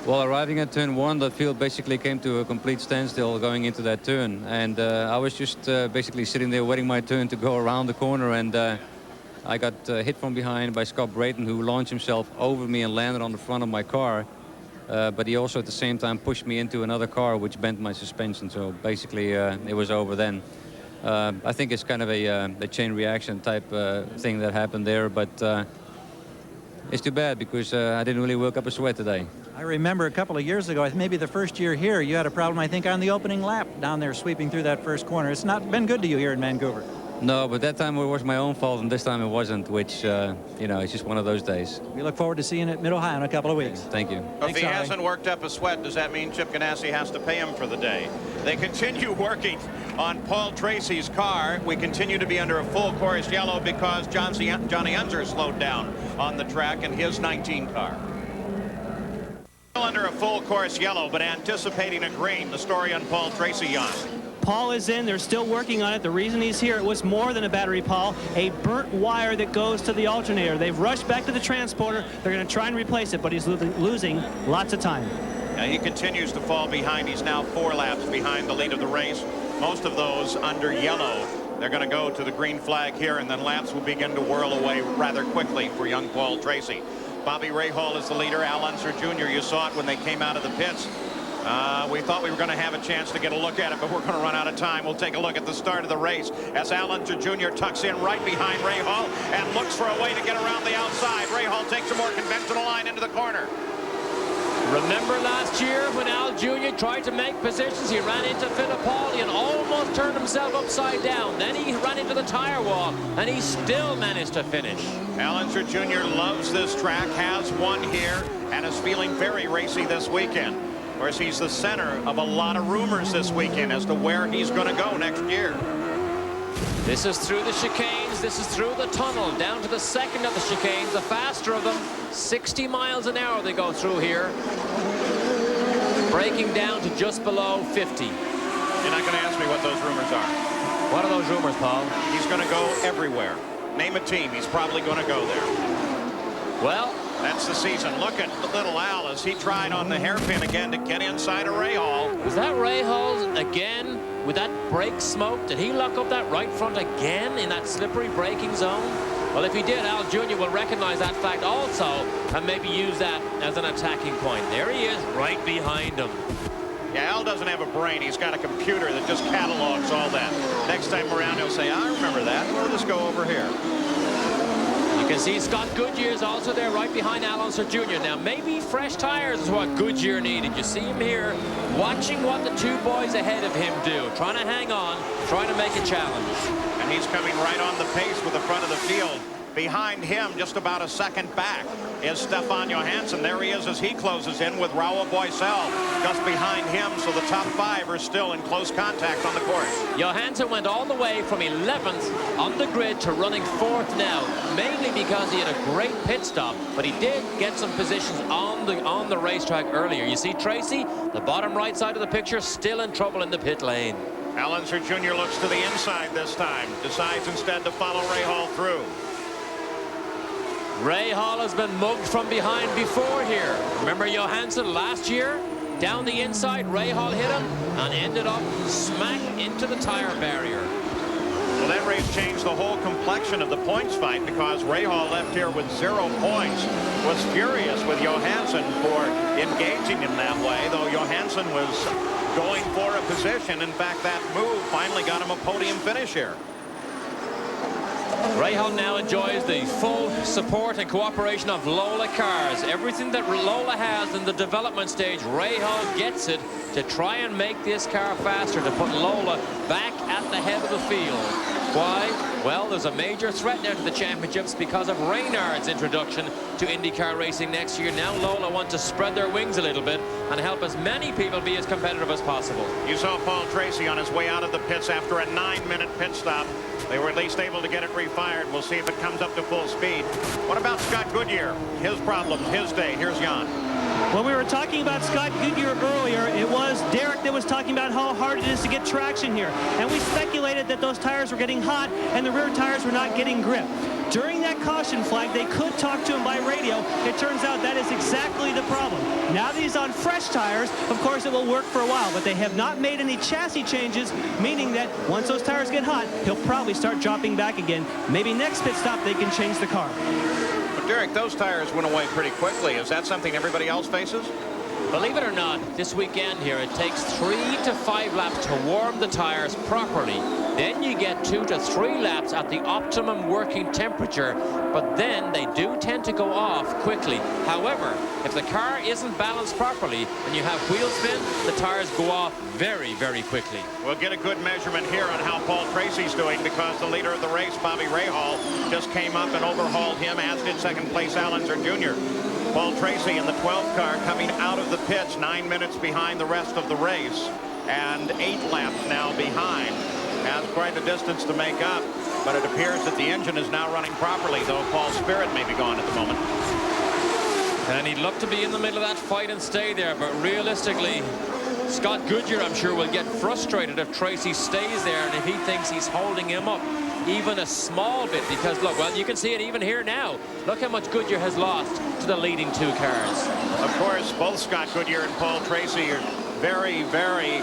[SPEAKER 5] Well, arriving at turn 1, the field basically came to a complete standstill going into that turn. And I was just basically sitting there waiting my turn to go around the corner. And I got hit from behind by Scott Brayton, who launched himself over me and landed on the front of my car. But he also at the same time pushed me into another car, which bent my suspension. So basically it was over then. I think it's kind of a chain reaction type thing that happened there. But it's too bad, because I didn't really work up a sweat today.
[SPEAKER 3] I remember a couple of years ago, maybe the first year here, you had a problem, I think, on the opening lap down there sweeping through that first corner. It's not been good to you here in Vancouver.
[SPEAKER 5] No, but that time it was my own fault, and this time it wasn't, which, you know, it's just one of those days.
[SPEAKER 3] We look forward to seeing you at Mid-Ohio in a couple of weeks.
[SPEAKER 5] Thank you.
[SPEAKER 1] If he hasn't worked up a sweat, does that mean Chip Ganassi has to pay him for the day? They continue working on Paul Tracy's car. We continue to be under a full course yellow because Johnny Unser slowed down on the track in his 19 car. Still under a full course yellow, but anticipating a green. The story on Paul Tracy, Jan.
[SPEAKER 4] Paul is in. They're still working on it. The reason he's here, it was more than a battery, Paul. A burnt wire that goes to the alternator. They've rushed back to the transporter. They're going to try and replace it, but he's losing lots of time.
[SPEAKER 1] Yeah, he continues to fall behind. He's now 4 laps behind the lead of the race. Most of those under yellow. They're going to go to the green flag here, and then laps will begin to whirl away rather quickly for young Paul Tracy. Bobby Rahal is the leader. Al Unser Jr., you saw it when they came out of the pits. We thought we were going to have a chance to get a look at it, but we're going to run out of time. We'll take a look at the start of the race as Al Unser Jr. tucks in right behind Rahal and looks for a way to get around the outside. Rahal takes a more conventional line into the corner.
[SPEAKER 2] Remember last year when Al Jr. tried to make positions, he ran into Fittipaldi and almost turned himself upside down. Then he ran into the tire wall, and he still managed to finish.
[SPEAKER 1] Al Unser Jr. loves this track, has won here, and is feeling very racy this weekend. Of course, he's the center of a lot of rumors this weekend as to where he's going to go next year.
[SPEAKER 2] This is through the chicanes. This is through the tunnel, down to the second of the chicanes, the faster of them. 60 miles an hour they go through here, breaking down to just below 50.
[SPEAKER 1] You're not going to ask me what those rumors are.
[SPEAKER 2] What are those rumors, Paul?
[SPEAKER 1] He's going to go everywhere. Name a team. He's probably going to go there.
[SPEAKER 2] Well,
[SPEAKER 1] that's the season. Look at little Al as he tried on the hairpin again to get inside of Rahal.
[SPEAKER 2] Was that Rahal again with that brake smoke? Did he lock up that right front again in that slippery braking zone? Well, if he did, Al Jr. will recognize that fact also and maybe use that as an attacking point. There he is right behind him.
[SPEAKER 1] Yeah, Al doesn't have a brain. He's got a computer that just catalogs all that. Next time around, he'll say, I remember that. We'll just go over here.
[SPEAKER 2] You can see Scott Goodyear's also there right behind Al Unser Jr. Now, maybe fresh tires is what Goodyear needed. You see him here watching what the 2 boys ahead of him do, trying to hang on, trying to make a challenge.
[SPEAKER 1] And he's coming right on the pace with the front of the field. Behind him, just about a second back, is Stefan Johansson. There he is as he closes in with Raul Boisel just behind him, so the top 5 are still in close contact on the course.
[SPEAKER 2] Johansson went all the way from 11th on the grid to running 4th now, mainly because he had a great pit stop, but he did get some positions on the racetrack earlier. You see Tracy, the bottom right side of the picture, still in trouble in the pit lane.
[SPEAKER 1] Al Unser Jr. looks to the inside this time, decides instead to follow Rahal through.
[SPEAKER 2] Rahal has been mugged from behind before here. Remember Johansson last year? Down the inside, Rahal hit him and ended up smack into the tire barrier.
[SPEAKER 1] Well, that race changed the whole complexion of the points fight because Rahal left here with 0 points. Was furious with Johansson for engaging him that way, though Johansson was going for a position. In fact, that move finally got him a podium finish here.
[SPEAKER 2] Rahal now enjoys the full support and cooperation of Lola cars. Everything that Lola has in the development stage, Rahal gets it to try and make this car faster, to put Lola back at the head of the field. Why? Well, there's a major threat now to the championships because of Reynard's introduction to IndyCar racing next year. Now Lola want to spread their wings a little bit and help as many people be as competitive as possible.
[SPEAKER 1] You saw Paul Tracy on his way out of the pits after a 9-minute pit stop. They were at least able to get it refired. We'll see if it comes up to full speed. What about Scott Goodyear? His problems, his day. Here's Jan.
[SPEAKER 4] When we were talking about Scott Goodyear earlier, it was Derek that was talking about how hard it is to get traction here. And we speculated that those tires were getting hot and the rear tires were not getting grip. During that caution flag, they could talk to him by radio. It turns out that is exactly the problem. Now that he's on fresh tires, of course it will work for a while, but they have not made any chassis changes, meaning that once those tires get hot, he'll probably start dropping back again. Maybe next pit stop they can change the car.
[SPEAKER 1] But Derek, those tires went away pretty quickly. Is that something everybody else faces?
[SPEAKER 2] Believe it or not, this weekend here, it takes 3 to 5 laps to warm the tires properly. Then you get 2 to 3 laps at the optimum working temperature, but then they do tend to go off quickly. However, if the car isn't balanced properly and you have wheel spin, the tires go off very, very quickly.
[SPEAKER 1] We'll get a good measurement here on how Paul Tracy's doing because the leader of the race, Bobby Rahal, just came up and overhauled him, as did second place Al Unser Jr. Paul Tracy in the 12th car coming out of the pits 9 minutes behind the rest of the race and 8 laps now behind. Has quite a distance to make up, but it appears that the engine is now running properly, though Paul's spirit may be gone at the moment.
[SPEAKER 2] And he'd love to be in the middle of that fight and stay there, but realistically, Scott Goodyear, I'm sure, will get frustrated if Tracy stays there and if he thinks he's holding him up even a small bit, because look, well, you can see it even here now. Look how much Goodyear has lost to the leading 2 cars.
[SPEAKER 1] Of course, both Scott Goodyear and Paul Tracy are very, very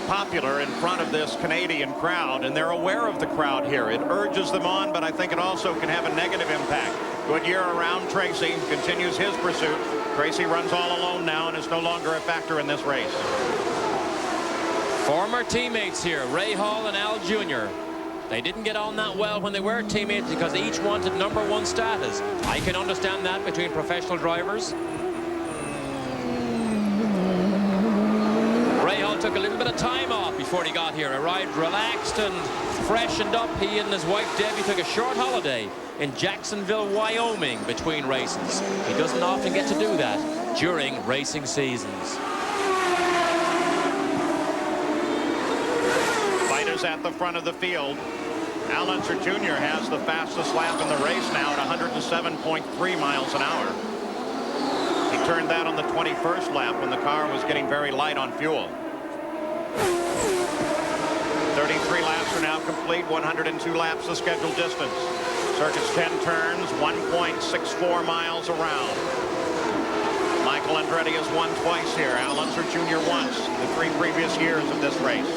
[SPEAKER 1] popular in front of this Canadian crowd, and they're aware of the crowd here. It urges them on, but I think it also can have a negative impact. Goodyear around Tracy, continues his pursuit. Tracy runs all alone now and is no longer a factor in this race.
[SPEAKER 2] Former teammates here, Rahal and Al Jr. They didn't get on that well when they were teammates because they each wanted #1 status. I can understand that between professional drivers. Rahal took a little bit of time off before he got here. Arrived relaxed and freshened up. He and his wife Debbie took a short holiday in Jacksonville, Wyoming between races. He doesn't often get to do that during racing seasons.
[SPEAKER 1] Fighters at the front of the field. Al Unser Jr. has the fastest lap in the race now at 107.3 miles an hour. He turned that on the 21st lap when the car was getting very light on fuel. 33 laps are now complete, 102 laps the scheduled distance. Circuit's 10 turns, 1.64 miles around. Michael Andretti has won twice here. Al Unser Jr. once in the 3 previous years of this race.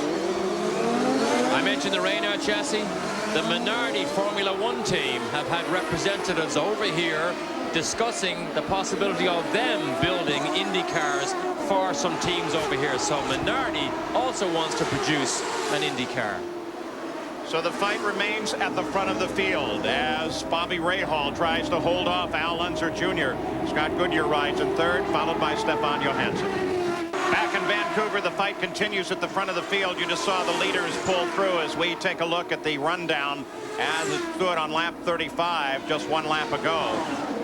[SPEAKER 2] I mentioned the Reynard chassis. The Minardi Formula One team have had representatives over here discussing the possibility of them building Indy cars for some teams over here. So Minardi also wants to produce an Indy car.
[SPEAKER 1] So the fight remains at the front of the field as Bobby Rahal tries to hold off Al Unser Jr. Scott Goodyear rides in 3rd, followed by Stefan Johansson. Back in Vancouver, the fight continues at the front of the field. You just saw the leaders pull through as we take a look at the rundown as it stood on lap 35 just 1 lap ago.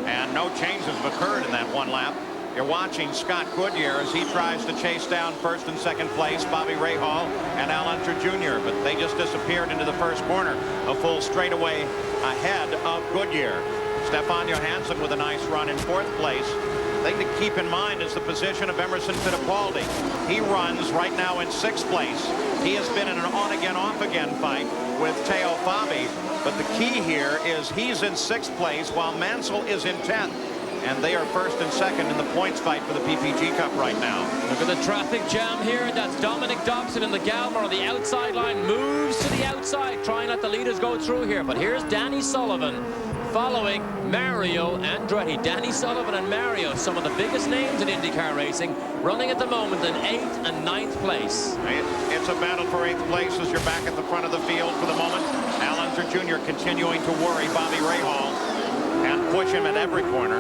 [SPEAKER 1] And no changes have occurred in that 1 lap. You're watching Scott Goodyear as he tries to chase down 1st and 2nd place Bobby Rahal and Al Unser Jr. But they just disappeared into the 1st corner, a full straightaway ahead of Goodyear. Stefan Johansson with a nice run in 4th place. The thing to keep in mind is the position of Emerson Fittipaldi. He runs right now in 6th place. He has been in an on-again, off-again fight with Teo Fabi. But the key here is he's in 6th place while Mansell is in 10th. and they are first and second in the points fight for the PPG Cup right now.
[SPEAKER 2] Look at the traffic jam here. That's Dominic Dobson in the Galmer on the outside line. Moves to the outside, trying to let the leaders go through here. But here's Danny Sullivan following Mario Andretti. Danny Sullivan and Mario, some of the biggest names in IndyCar racing, running at the moment in 8th and 9th place.
[SPEAKER 1] It's a battle for 8th place as you're back at the front of the field for the moment. Al Unser Jr. continuing to worry Bobby Rahal and push him at every corner.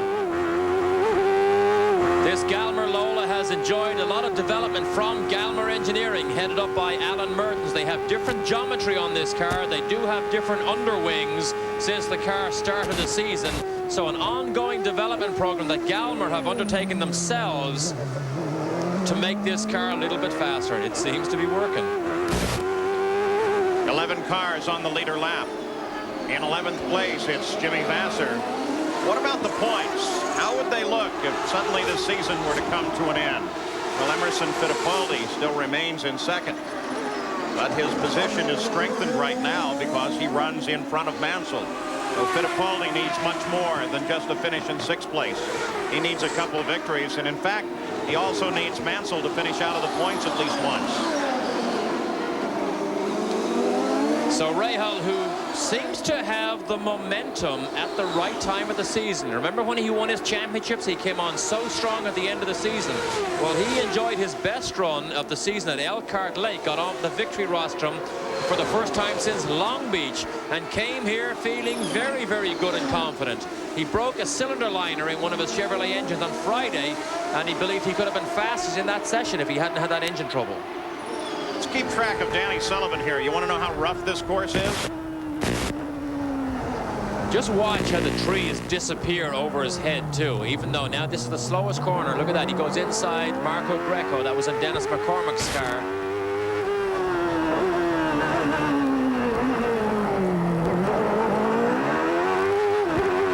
[SPEAKER 2] This Galmer Lola has enjoyed a lot of development from Galmer Engineering, headed up by Alan Mertens. They have different geometry on this car. They do have different underwings since the car started the season. So an ongoing development program that Galmer have undertaken themselves to make this car a little bit faster. It seems to be working.
[SPEAKER 1] 11 cars on the leader lap. In 11th place, it's Jimmy Vasser. What about the points? How would they look if suddenly the season were to come to an end? Well, Emerson Fittipaldi still remains in second, but his position is strengthened right now because he runs in front of Mansell. So Fittipaldi needs much more than just a finish in 6th place. He needs a couple of victories, and in fact, he also needs Mansell to finish out of the points at least once.
[SPEAKER 2] So Rahal, who seems to have the momentum at the right time of the season. Remember when he won his championships, he came on so strong at the end of the season. Well, he enjoyed his best run of the season at Elkhart Lake, got off the victory rostrum for the first time since Long Beach, and came here feeling very, very good and confident. He broke a cylinder liner in one of his Chevrolet engines on Friday, and he believed he could have been fastest in that session if he hadn't had that engine trouble.
[SPEAKER 1] Let's keep track of Danny Sullivan here. You want to know how rough this course is?
[SPEAKER 2] Just watch how the trees disappear over his head, too, even though now this is the slowest corner. Look at that. He goes inside Marco Greco. That was in Dennis McCormick's car.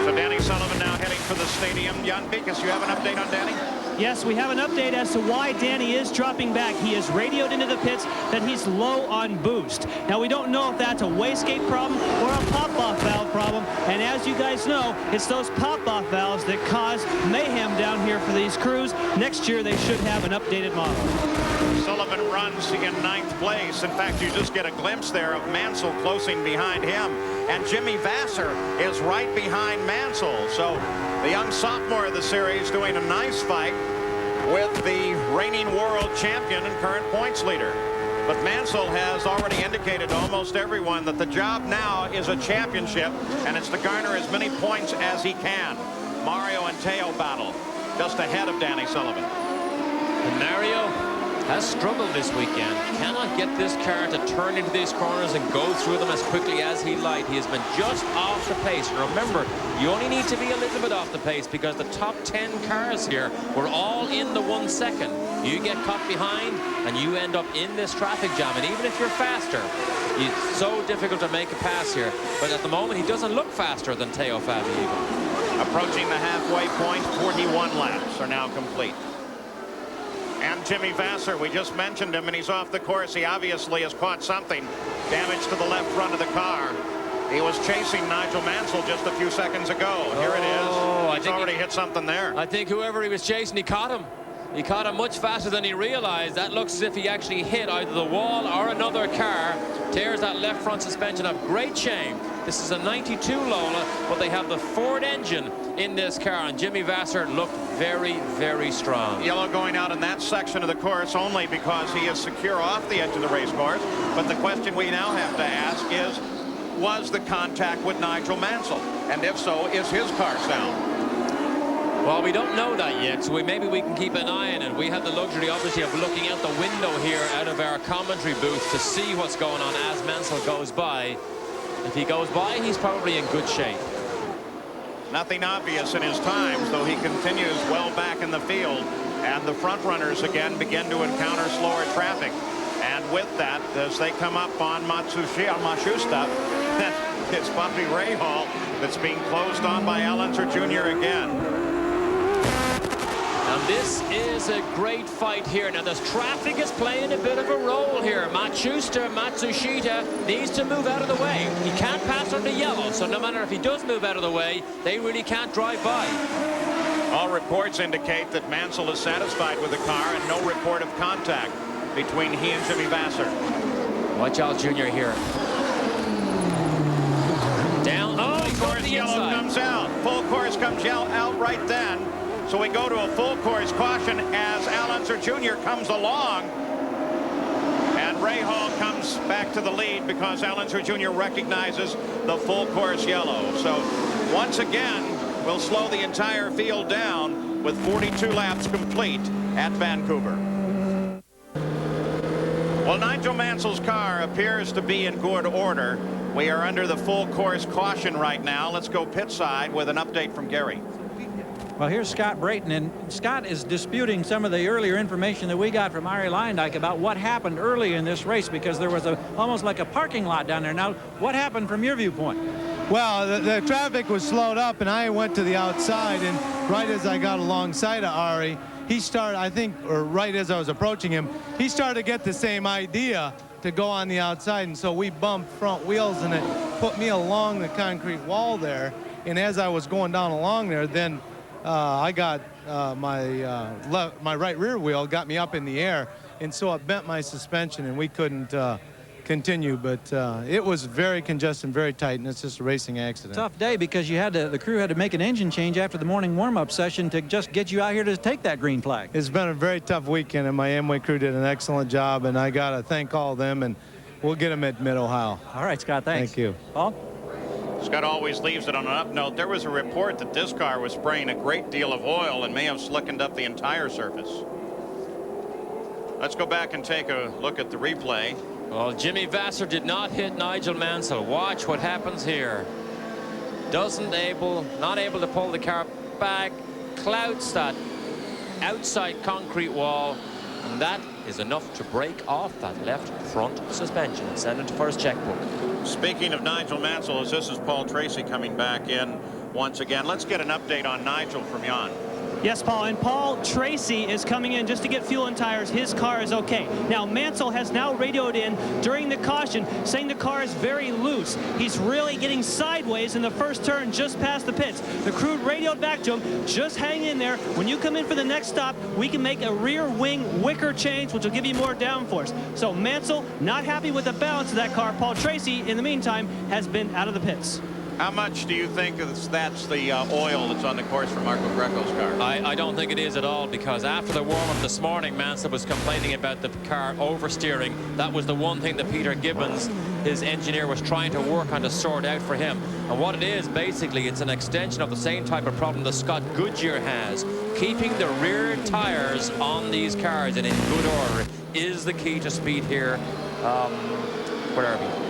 [SPEAKER 1] So Danny Sullivan now heading for the stadium. Jan Beekes, you have an update on Danny?
[SPEAKER 4] Yes, we have an update as to why Danny is dropping back. He has radioed into the pits that he's low on boost. Now, we don't know if that's a wastegate problem or a pop-off valve problem. And as you guys know, it's those pop-off valves that cause mayhem down here for these crews. Next year, they should have an updated model.
[SPEAKER 1] Sullivan runs in 9th place. In fact, you just get a glimpse there of Mansell closing behind him. And Jimmy Vasser is right behind Mansell. So the young sophomore of the series doing a nice fight with the reigning world champion and current points leader. But Mansell has already indicated to almost everyone that the job now is a championship, and it's to garner as many points as he can. Mario and Teo battle just ahead of Danny Sullivan.
[SPEAKER 2] And Mario has struggled this weekend. Cannot get this car to turn into these corners and go through them as quickly as he liked. He has been just off the pace. And remember, you only need to be a little bit off the pace because the top 10 cars here were all in the 1 second. You get caught behind and you end up in this traffic jam. And even if you're faster, it's so difficult to make a pass here. But at the moment, he doesn't look faster than Teo Fabi even.
[SPEAKER 1] Approaching the halfway point, 41 laps are now complete. And Jimmy Vasser, we just mentioned him, and he's off the course. He obviously has caught something. Damage to the left front of the car. He was chasing Nigel Mansell just a few seconds ago. Here it is. He's already hit something there.
[SPEAKER 2] I think whoever he was chasing, he caught him. He caught him much faster than he realized. That looks as if he actually hit either the wall or another car. Tears that left front suspension up. Great shame. This is a 92 Lola, but they have the Ford engine in this car, and Jimmy Vasser looked very, very strong.
[SPEAKER 1] Yellow going out in that section of the course only because he is secure off the edge of the race course. But the question we now have to ask is, was the contact with Nigel Mansell? And if so, is his car sound?
[SPEAKER 2] Well, we don't know that yet, so maybe we can keep an eye on it. We have the luxury, obviously, of looking out the window here out of our commentary booth to see what's going on as Mansell goes by. If he goes by, he's probably in good shape.
[SPEAKER 1] Nothing obvious in his times, though he continues well back in the field. And the front runners again begin to encounter slower traffic. And with that, as they come up on Matsushita, it's Bobby Rahal that's being closed on by Al Unser Jr. again.
[SPEAKER 2] And this is a great fight here. Now, this traffic is playing a bit of a role here. Matsushita needs to move out of the way. He can't pass under yellow, so no matter if he does move out of the way, they really can't drive by.
[SPEAKER 1] All reports indicate that Mansell is satisfied with the car and no report of contact between he and Jimmy Vasser.
[SPEAKER 2] Watch out, Junior, here. Down. Oh,
[SPEAKER 1] Full course yellow comes out. Full course comes out right then. So we go to a full course caution as Al Unser Jr. comes along. And Ray Hall comes back to the lead because Al Unser Jr. recognizes the full course yellow. So once again, we'll slow the entire field down with 42 laps complete at Vancouver. Well, Nigel Mansell's car appears to be in good order. We are under the full course caution right now. Let's go pit side with an update from Gary.
[SPEAKER 3] Well, here's Scott Brayton, and Scott is disputing some of the earlier information that we got from Ari Leindijk about what happened early in this race, because there was almost like a parking lot down there. Now, what happened from your viewpoint?
[SPEAKER 6] Well, the traffic was slowed up, and I went to the outside, and right as I got alongside of Ari, he started, I think, or right as I was approaching him, he started to get the same idea to go on the outside, and so we bumped front wheels, and it put me along the concrete wall there. And as I was going down along there, then I got my right rear wheel got me up in the air, and so it bent my suspension, and we couldn't continue. But it was very congested, very tight, and it's just a racing accident.
[SPEAKER 3] Tough day, because the crew had to make an engine change after the morning warm-up session to just get you out here to take that green flag.
[SPEAKER 6] It's been a very tough weekend, and my Amway crew did an excellent job, and I got to thank all of them, and we'll get them at Mid-Ohio.
[SPEAKER 3] All right, Scott, thanks.
[SPEAKER 6] Thank you.
[SPEAKER 3] Paul?
[SPEAKER 1] Scott always leaves it on an up note. There was a report that this car was spraying a great deal of oil and may have slickened up the entire surface. Let's go back and take a look at the replay.
[SPEAKER 2] Well, Jimmy Vasser did not hit Nigel Mansell. Watch what happens here. Not able to pull the car back, clouts that outside concrete wall, and that is enough to break off that left front suspension and send it for his checkbook.
[SPEAKER 1] Speaking of Nigel Mansell, as this is Paul Tracy coming back in once again, let's get an update on Nigel from Jan.
[SPEAKER 4] Yes, Paul, and Paul Tracy is coming in just to get fuel and tires. His car is okay. Now, Mansell has now radioed in during the caution saying the car is very loose. He's really getting sideways in the first turn just past the pits. The crew radioed back to him, just hang in there. When you come in for the next stop, we can make a rear wing wicker change, which will give you more downforce. So Mansell not happy with the balance of that car. Paul Tracy, in the meantime, has been out of the pits.
[SPEAKER 1] How much do you think that's the oil that's on the course for Marco Greco's car?
[SPEAKER 2] I don't think it is at all, because after the warm-up this morning, Mansell was complaining about the car oversteering. That was the one thing that Peter Gibbons, his engineer, was trying to work on to sort out for him. And what it is, basically, it's an extension of the same type of problem that Scott Goodyear has. Keeping the rear tires on these cars and in good order is the key to speed here. Where are we?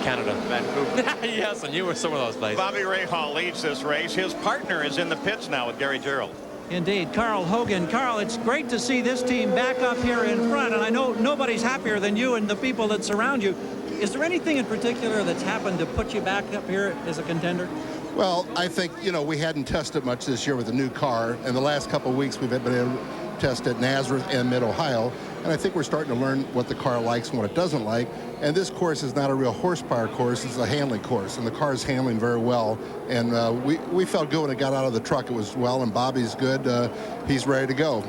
[SPEAKER 2] Canada.
[SPEAKER 1] Vancouver.
[SPEAKER 2] Yes, I knew where some of those places.
[SPEAKER 1] Bobby Rahal leads this race. His partner is in the pits now with Gary Gerald.
[SPEAKER 3] Indeed. Carl Hogan. Carl, it's great to see this team back up here in front, and I know nobody's happier than you and the people that surround you. Is there anything in particular that's happened to put you back up here as a contender?
[SPEAKER 7] Well, I think, we hadn't tested much this year with a new car. In the last couple of weeks, we've been able to test at Nazareth and Mid-Ohio, and I think we're starting to learn what the car likes and what it doesn't like. And this course is not a real horsepower course, it's a handling course, and the car is handling very well. And we felt good when it got out of the truck. It was well, and Bobby's good. He's ready to go.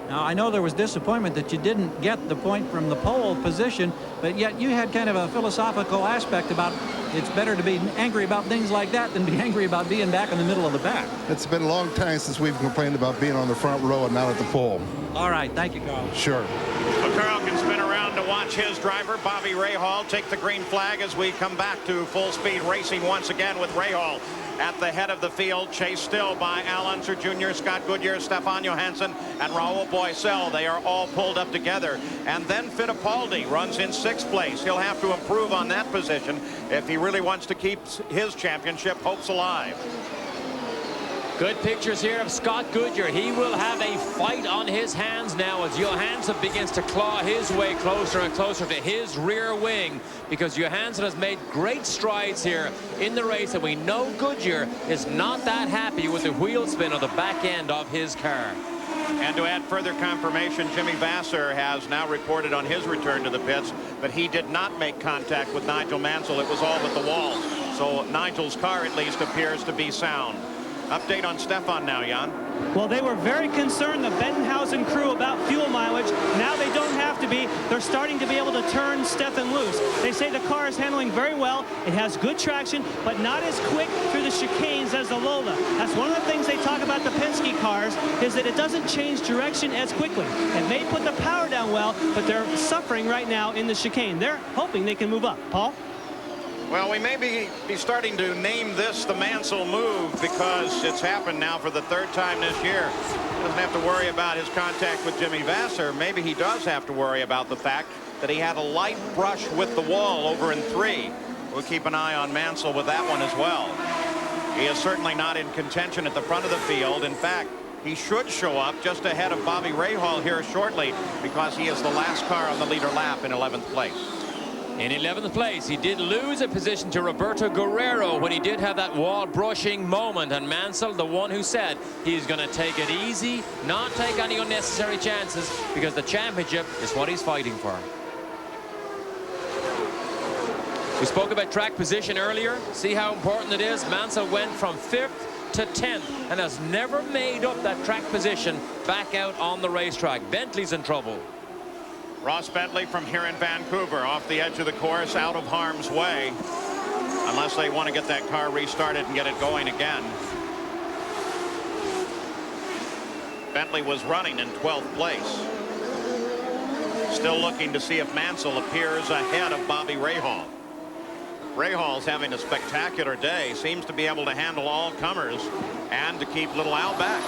[SPEAKER 3] Now, I know there was disappointment that you didn't get the point from the pole position, but yet you had kind of a philosophical aspect about it's better to be angry about things like that than be angry about being back in the middle of the pack.
[SPEAKER 7] It's been a long time since we've complained about being on the front row and not at the pole.
[SPEAKER 3] All right, thank you, Carl.
[SPEAKER 7] Sure.
[SPEAKER 1] Well, Carl can spin around to watch his driver, Bobby Rahal, take the green flag as we come back to full speed racing once again with Rahal at the head of the field, chased still by Al Unser Jr., Scott Goodyear, Stefan Johansson, and Raul Boisel. They are all pulled up together. And then Fittipaldi runs in 6th place. He'll have to improve on that position if he really wants to keep his championship hopes alive.
[SPEAKER 2] Good pictures here of Scott Goodyear. He will have a fight on his hands now as Johansson begins to claw his way closer and closer to his rear wing, because Johansson has made great strides here in the race, and we know Goodyear is not that happy with the wheel spin on the back end of his car.
[SPEAKER 1] And to add further confirmation, Jimmy Vasser has now reported on his return to the pits, but he did not make contact with Nigel Mansell. It was all with the wall. So Nigel's car at least appears to be sound. Update on Stefan now, Jan.
[SPEAKER 4] Well, they were very concerned, the Bettenhausen crew, about fuel mileage. Now they don't have to be. They're starting to be able to turn Stefan loose. They say the car is handling very well. It has good traction, but not as quick through the chicanes as the Lola. That's one of the things they talk about the Penske cars, is that it doesn't change direction as quickly. It may put the power down well, but they're suffering right now in the chicane. They're hoping they can move up. Paul?
[SPEAKER 1] Well, we may be starting to name this the Mansell move, because it's happened now for the third time this year. He doesn't have to worry about his contact with Jimmy Vasser. Maybe he does have to worry about the fact that he had a light brush with the wall over in 3. We'll keep an eye on Mansell with that one as well. He is certainly not in contention at the front of the field. In fact, he should show up just ahead of Bobby Rahal here shortly, because he is the last car on the leader lap in 11th place.
[SPEAKER 2] In 11th place, he did lose a position to Roberto Guerrero when he did have that wall brushing moment. And Mansell, the one who said he's going to take it easy, not take any unnecessary chances, because the championship is what he's fighting for. We spoke about track position earlier. See how important it is? Mansell went from 5th to 10th and has never made up that track position back out on the racetrack. Bentley's in trouble.
[SPEAKER 1] Ross Bentley from here in Vancouver, off the edge of the course, out of harm's way, unless they want to get that car restarted and get it going again. Bentley was running in 12th place. Still looking to see if Mansell appears ahead of Bobby Rahal. Rahal's having a spectacular day, seems to be able to handle all comers and to keep little Al back.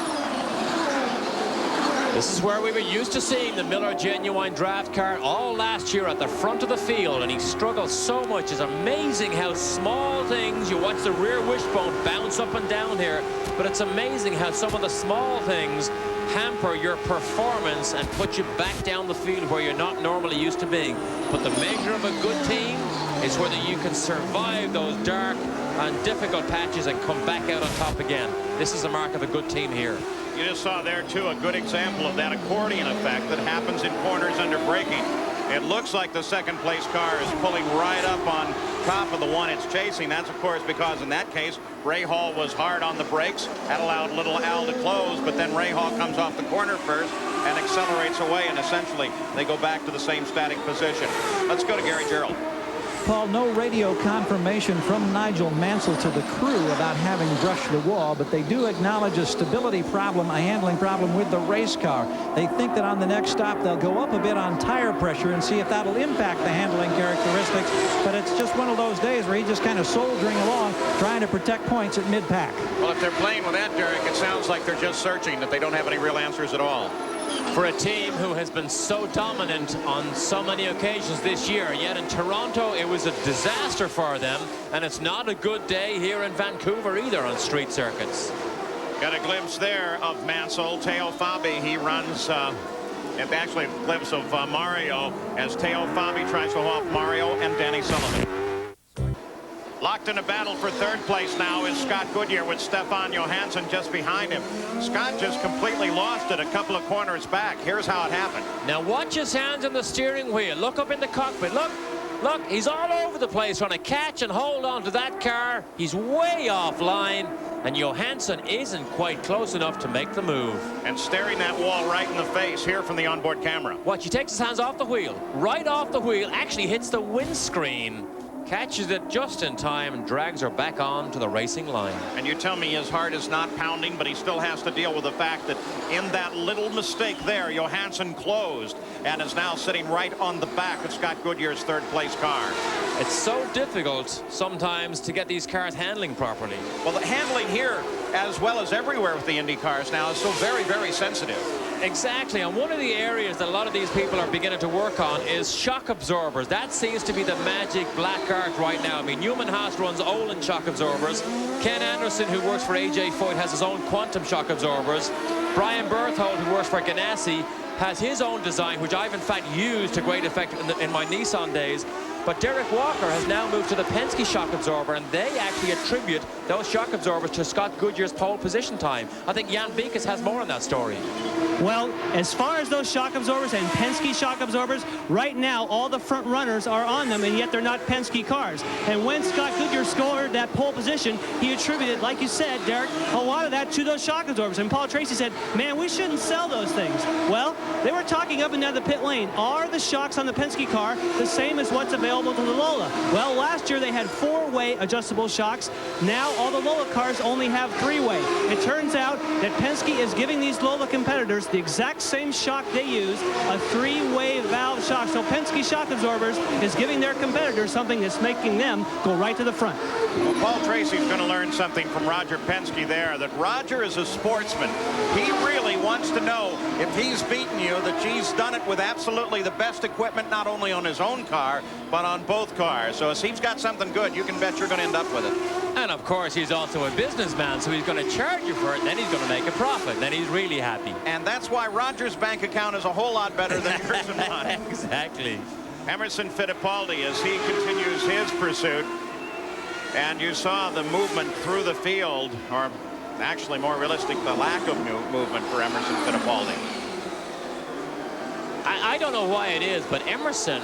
[SPEAKER 2] This is where we were used to seeing the Miller Genuine Draft car all last year at the front of the field, and he struggles so much. It's amazing how small things, you watch the rear wishbone bounce up and down here, but it's amazing how some of the small things hamper your performance and put you back down the field where you're not normally used to being. But the measure of a good team is whether you can survive those dark and difficult patches and come back out on top again. This is a mark of a good team here.
[SPEAKER 1] You just saw there, too, a good example of that accordion effect that happens in corners under braking. It looks like the second place car is pulling right up on top of the one it's chasing. That's, of course, because in that case, Rahal was hard on the brakes. That allowed little Al to close, but then Rahal comes off the corner first and accelerates away, and essentially they go back to the same static position. Let's go to Gary Gerald.
[SPEAKER 3] Paul, no radio confirmation from Nigel Mansell to the crew about having brushed the wall, but they do acknowledge a stability problem, a handling problem with the race car. They think that on the next stop they'll go up a bit on tire pressure and see if that'll impact the handling characteristics, but it's just one of those days where he's just kind of soldiering along, trying to protect points at mid-pack.
[SPEAKER 1] Well, if they're playing with that, Derek, it sounds like they're just searching, that they don't have any real answers at all.
[SPEAKER 2] For a team who has been so dominant on so many occasions this year, yet in Toronto it was a disaster for them, and it's not a good day here in Vancouver either on street circuits.
[SPEAKER 1] Got a glimpse there of Mansell. Teo Fabi, he runs, actually a glimpse of Mario as Teo Fabi tries to hold off Mario and Danny Sullivan. Locked in a battle for third place now is Scott Goodyear with Stefan Johansson just behind him. Scott just completely lost it a couple of corners back. Here's how it happened.
[SPEAKER 2] Now watch his hands on the steering wheel. Look up in the cockpit. Look, he's all over the place trying to catch and hold on to that car. He's way offline, and Johansson isn't quite close enough to make the move.
[SPEAKER 1] And staring that wall right in the face here from the onboard camera.
[SPEAKER 2] Watch, he takes his hands off the wheel, right off the wheel, actually hits the windscreen. Catches it just in time and drags her back on to the racing line. And you tell me his heart is not pounding, but he still has to deal with the fact that in that little mistake there, Johansson closed and is now sitting right on the back of Scott Goodyear's third place car. It's so difficult sometimes to get these cars handling properly. Well, the handling here, as well as everywhere with the Indy cars now, is so very, very sensitive. Exactly, and one of the areas that a lot of these people are beginning to work on is shock absorbers. That seems to be the magic black art right now. I mean, Newman Haas runs Olin shock absorbers. Ken Anderson, who works for AJ Foyt, has his own quantum shock absorbers. Brian Berthold, who works for Ganassi, has his own design, which I've in fact used to great effect in my Nissan days. But Derek Walker has now moved to the Penske shock absorber, and they actually attribute those shock absorbers to Scott Goodyear's pole position time. I think Jan Beekes has more on that story.
[SPEAKER 4] Well, as far as those shock absorbers and Penske shock absorbers, right now all the front runners are on them, and yet they're not Penske cars. And when Scott Goodyear scored that pole position, he attributed, like you said, Derek, a lot of that to those shock absorbers. And Paul Tracy said, man, we shouldn't sell those things. Well, they were talking up and down the pit lane. Are the shocks on the Penske car the same as what's available to the Lola? Well, last year they had 4-way adjustable shocks. Now all the Lola cars only have 3-way. It turns out that Penske is giving these Lola competitors the exact same shock they use, a 3-way valve shock. So Penske shock absorbers is giving their competitors something that's making them go right to the front.
[SPEAKER 1] Well, Paul Tracy's going to learn something from Roger Penske there, that Roger is a sportsman. He really wants to know if he's beaten you, that he's done it with absolutely the best equipment, not only on his own car, but on both cars. So if he's got something good, you can bet you're going to end up with it.
[SPEAKER 2] And of course, he's also a businessman, so he's going to charge you for it, and then he's going to make a profit. Then he's really happy.
[SPEAKER 1] And that's why Roger's bank account is a whole lot better than yours and mine.
[SPEAKER 2] Exactly.
[SPEAKER 1] Emerson Fittipaldi, as he continues his pursuit. And you saw the movement through the field, or actually more realistic, the lack of movement for Emerson Fittipaldi.
[SPEAKER 2] I don't know why it is, but Emerson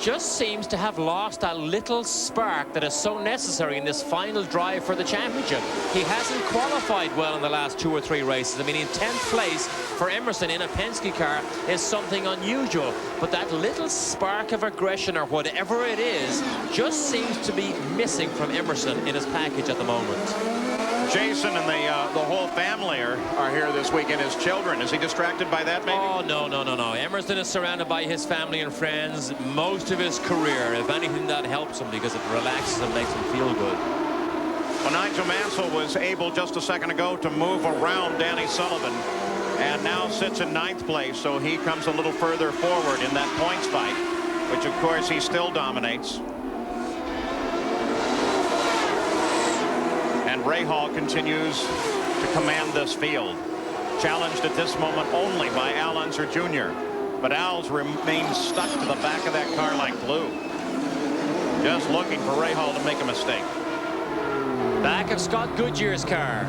[SPEAKER 2] just seems to have lost that little spark that is so necessary in this final drive for the championship. He hasn't qualified well in the last 2 or 3 races. I mean, in 10th place for Emerson in a Penske car is something unusual, but that little spark of aggression or whatever it is just seems to be missing from Emerson in his package at the moment.
[SPEAKER 1] Jason and the whole family are here this weekend. His children, is he distracted by that maybe?
[SPEAKER 2] Oh, no. Emerson is surrounded by his family and friends most of his career. If anything, that helps him because it relaxes and makes him feel good.
[SPEAKER 1] Well, Nigel Mansell was able just a second ago to move around Danny Sullivan and now sits in 9th place, so he comes a little further forward in that points fight, which of course he still dominates. And Ray Hall continues to command this field, challenged at this moment only by Al Unser Jr. But Al's remains stuck to the back of that car like glue, just looking for Ray Hall to make a mistake.
[SPEAKER 2] Back of Scott Goodyear's car.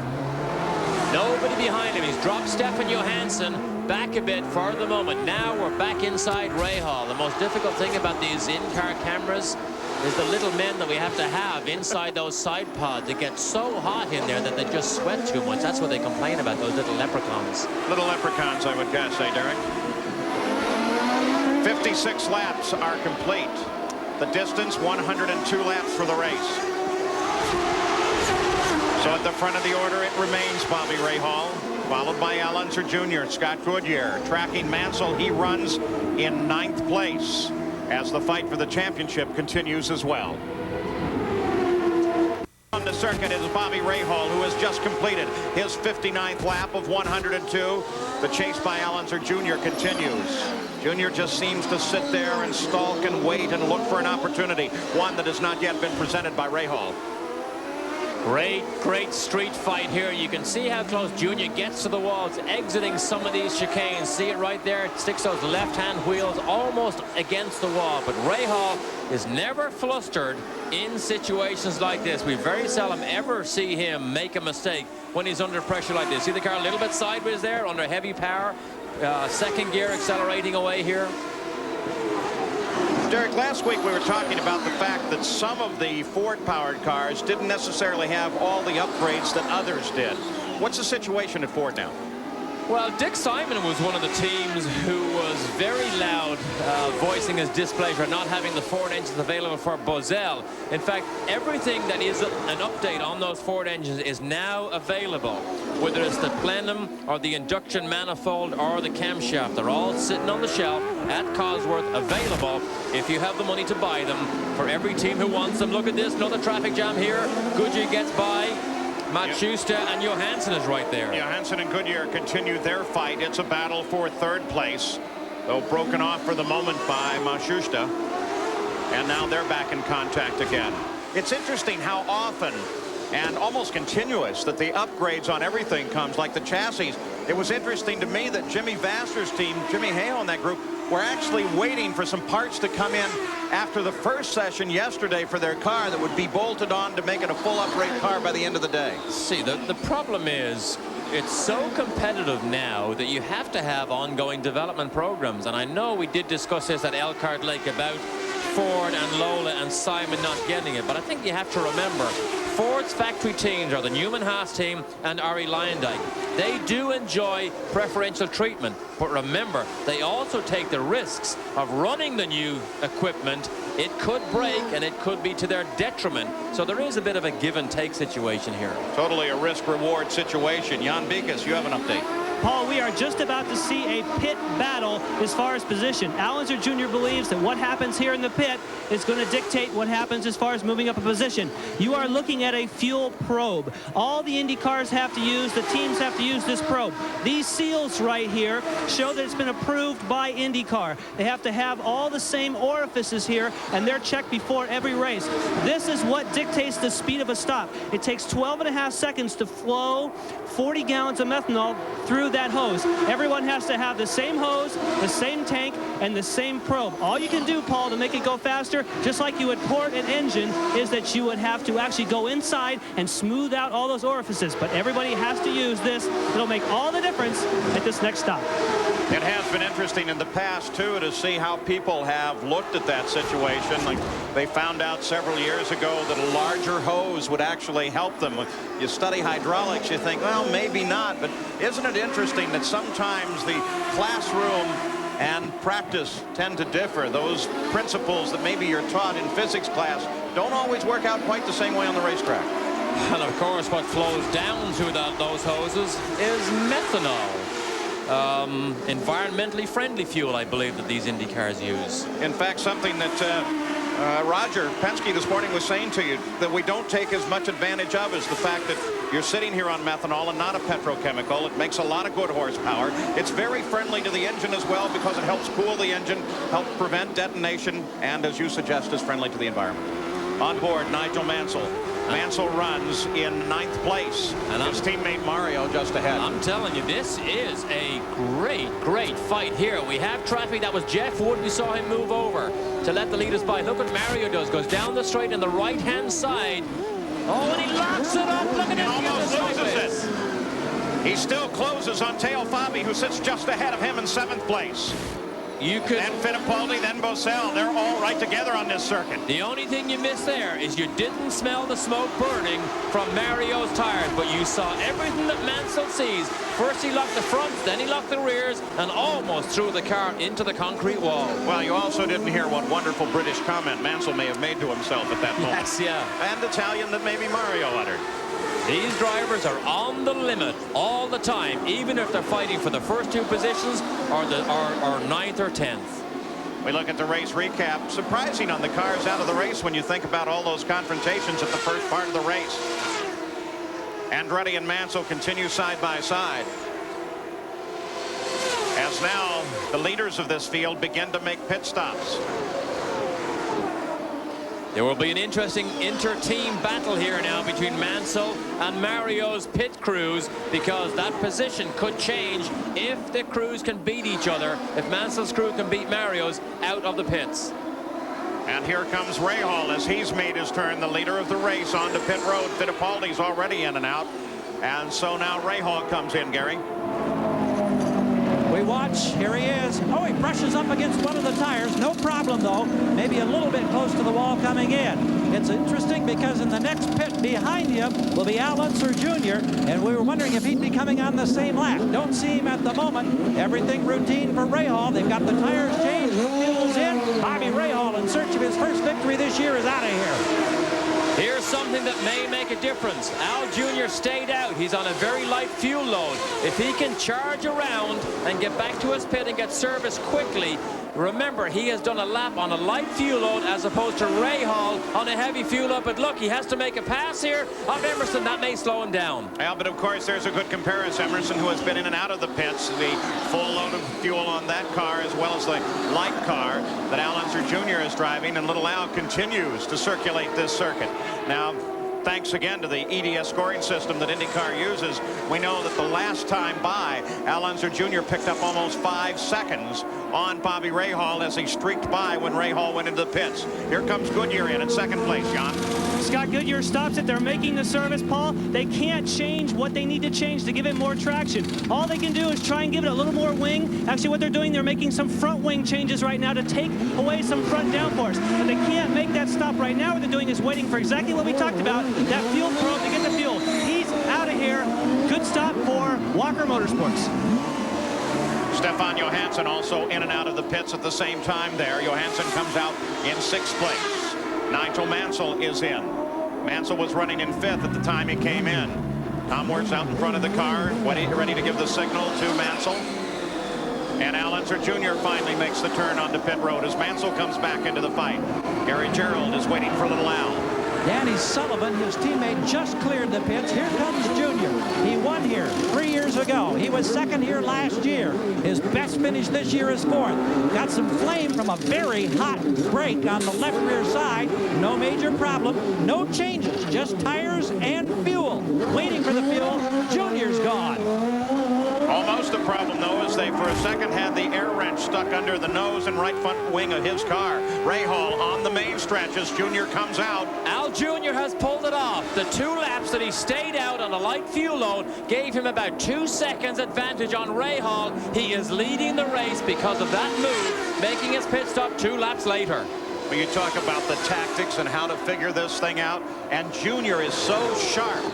[SPEAKER 2] Nobody behind him. He's dropped Stefan Johansson back a bit for the moment. Now we're back inside Ray Hall. The most difficult thing about these in-car cameras is the little men that we have to have inside those side pods. It gets so hot in there that they just sweat too much. That's what they complain about, those little leprechauns.
[SPEAKER 1] Little leprechauns, I would guess, Derek? 56 laps are complete. The distance, 102 laps for the race. So at the front of the order, it remains Bobby Rahal, followed by Al Unser Jr., Scott Goodyear. Tracking Mansell, he runs in 9th place as the fight for the championship continues as well. On the circuit is Bobby Rahal, who has just completed his 59th lap of 102. The chase by Al Unser Jr. continues. Jr. just seems to sit there and stalk and wait and look for an opportunity, one that has not yet been presented by Rahal.
[SPEAKER 2] Great street fight here. You can see how close Junior gets to the walls, exiting some of these chicanes. See it right there. It sticks those left-hand wheels almost against the wall. But Rahal is never flustered in situations like this. We very seldom ever see him make a mistake when he's under pressure like this. See the car a little bit sideways there under heavy power. Second gear accelerating away here.
[SPEAKER 1] Derek, last week we were talking about the fact that some of the Ford-powered cars didn't necessarily have all the upgrades that others did. What's the situation at Ford now?
[SPEAKER 2] Well, Dick Simon was one of the teams who was very loud voicing his displeasure not having the Ford engines available for Bozell. In fact, everything that is an update on those Ford engines is now available, whether it's the plenum or the induction manifold or the camshaft. They're all sitting on the shelf at Cosworth, available if you have the money to buy them for every team who wants them. Look at this, another traffic jam here. Goodyear gets by. Matsushita and Johansson is right there.
[SPEAKER 1] Johansson and Goodyear continue their fight. It's a battle for 3rd place, though broken off for the moment by Matsushita. And now they're back in contact again. It's interesting how often and almost continuous that the upgrades on everything comes, like the chassis. It was interesting to me that Jimmy Vassar's team, Jimmy Hale and that group, were actually waiting for some parts to come in after the first session yesterday for their car that would be bolted on to make it a full upgrade car by the end of the day.
[SPEAKER 2] See, the problem is it's so competitive now that you have to have ongoing development programs. And I know we did discuss this at Elkhart Lake about Ford and Lola and Simon not getting it, but I think you have to remember Ford's factory teams are the Newman Haas team and Ari Leyendijk. They do enjoy preferential treatment, but remember, they also take the risks of running the new equipment. It could break and it could be to their detriment. So there is a bit of a give and take situation here.
[SPEAKER 1] Totally a risk-reward situation. Jan Beekes, you have an update.
[SPEAKER 4] Paul, we are just about to see a pit battle as far as position. Al Unser Jr. believes that what happens here in the pit is going to dictate what happens as far as moving up a position. You are looking at a fuel probe. All the Indy cars have to use, the teams have to use this probe. These seals right here show that it's been approved by IndyCar. They have to have all the same orifices here, and they're checked before every race. This is what dictates the speed of a stop. It takes 12.5 seconds to flow 40 gallons of methanol through that hose. Everyone has to have the same hose, the same tank, and the same probe. All you can do, Paul, to make it go faster, just like you would port an engine, is that you would have to actually go inside and smooth out all those orifices. But everybody has to use this. It'll make all the difference at this next stop.
[SPEAKER 1] It has been interesting in the past, too, to see how people have looked at that situation. Like they found out several years ago that a larger hose would actually help them. When you study hydraulics, you think, well, maybe not. But isn't it interesting that sometimes the classroom and practice tend to differ? Those principles that maybe you're taught in physics class don't always work out quite the same way on the racetrack.
[SPEAKER 2] And of course, what flows down through those hoses is methanol. Environmentally friendly fuel, I believe, that these Indy cars use.
[SPEAKER 1] In fact, something that Roger Penske this morning was saying to you that we don't take as much advantage of is the fact that you're sitting here on methanol and not a petrochemical. It makes a lot of good horsepower. It's very friendly to the engine as well because it helps cool the engine, helps prevent detonation, and as you suggest, is friendly to the environment. On board, Nigel Mansell. Mansell runs in 9th place. And his teammate Mario just ahead.
[SPEAKER 2] I'm telling you, this is a great fight here. We have traffic. That was Jeff Wood. We saw him move over to let the leaders by. Look what Mario does. Goes down the straight on the right-hand side. Oh, and he locks it up. Look at him.
[SPEAKER 1] Almost loses it. He still closes on Teo Fabi, who sits just ahead of him in 7th place.
[SPEAKER 2] You could.
[SPEAKER 1] Then Fittipaldi, then Bosell. They're all right together on this circuit.
[SPEAKER 2] The only thing you missed there is you didn't smell the smoke burning from Mario's tires, but you saw everything that Mansell sees. First he locked the fronts, then he locked the rears, and almost threw the car into the concrete wall.
[SPEAKER 1] Well, you also didn't hear what wonderful British comment Mansell may have made to himself at that moment.
[SPEAKER 2] Yes, yeah.
[SPEAKER 1] And Italian that maybe Mario uttered.
[SPEAKER 2] These drivers are on the limit all the time, even if they're fighting for the first 2 positions or 9th or 10th.
[SPEAKER 1] We look at the race recap. Surprising on the cars out of the race when you think about all those confrontations at the first part of the race. Andretti and Mansell continue side by side. As now the leaders of this field begin to make pit stops.
[SPEAKER 2] There will be an interesting inter-team battle here now between Mansell and Mario's pit crews, because that position could change if the crews can beat each other. If Mansell's crew can beat Mario's out of the pits.
[SPEAKER 1] And here comes Rahal as he's made his turn, the leader of the race, onto pit road. Fittipaldi's already in and out. And so now Rahal comes in, Gary.
[SPEAKER 3] We watch. Here he is. Oh, he brushes up against one of the tires. No problem, though. Maybe a little bit close to the wall coming in. It's interesting because in the next pit behind him will be Al Unser Jr., and we were wondering if he'd be coming on the same lap. Don't see him at the moment. Everything routine for Rahal. They've got the tires changed. Fuel's in. Bobby Rahal, in search of his first victory this year, is out of here.
[SPEAKER 2] Here's something that may make a difference. Al Jr. stayed out. He's on a very light fuel load. If he can charge around and get back to his pit and get service quickly, remember, he has done a lap on a light fuel load as opposed to Rahal on a heavy fuel load. But look, he has to make a pass here of Emerson. That may slow him down.
[SPEAKER 1] Yeah, but of course, there's a good comparison. Emerson, who has been in and out of the pits, the full load of fuel on that car, as well as the light car that Al Unser Jr. is driving. And little Al continues to circulate this circuit. Now, thanks again to the EDS scoring system that IndyCar uses, we know that the last time by, Al Unser Jr. picked up almost 5 seconds on Bobby Rahal as he streaked by when Rahal went into the pits. Here comes Goodyear in second place, John.
[SPEAKER 4] Scott Goodyear stops it. They're making the service, Paul. They can't change what they need to change to give it more traction. All they can do is try and give it a little more wing. Actually, what they're doing, they're making some front wing changes right now to take away some front downforce. But they can't make that stop right now. What they're doing is waiting for exactly what we talked about, that fuel probe to get the fuel. He's out of here. Good stop for Walker Motorsports.
[SPEAKER 1] Stefan Johansson also in and out of the pits at the same time there. Johansson comes out in 6th place. Nigel Mansell is in. Mansell was running in 5th at the time he came in. Tom Wirtz out in front of the car, ready to give the signal to Mansell. And Al Unser Jr. finally makes the turn onto pit road as Mansell comes back into the fight. Gary Gerald is waiting for little Al.
[SPEAKER 3] Danny Sullivan, his teammate, just cleared the pits. Here comes Junior. He won here 3 years ago. He was 2nd here last year. His best finish this year is 4th. Got some flame from a very hot brake on the left rear side. No major problem. No changes, just tires and fuel. Waiting for the fuel. Junior's gone.
[SPEAKER 1] Almost a problem, though, as they for a second had the air wrench stuck under the nose and right front wing of his car. Rahal on the main stretch as Junior comes out.
[SPEAKER 2] Al Jr. has pulled it off. The 2 laps that he stayed out on a light fuel load gave him about 2 seconds advantage on Rahal. He is leading the race because of that move, making his pit stop 2 laps later.
[SPEAKER 1] Well, you talk about the tactics and how to figure this thing out, and Junior is so sharp.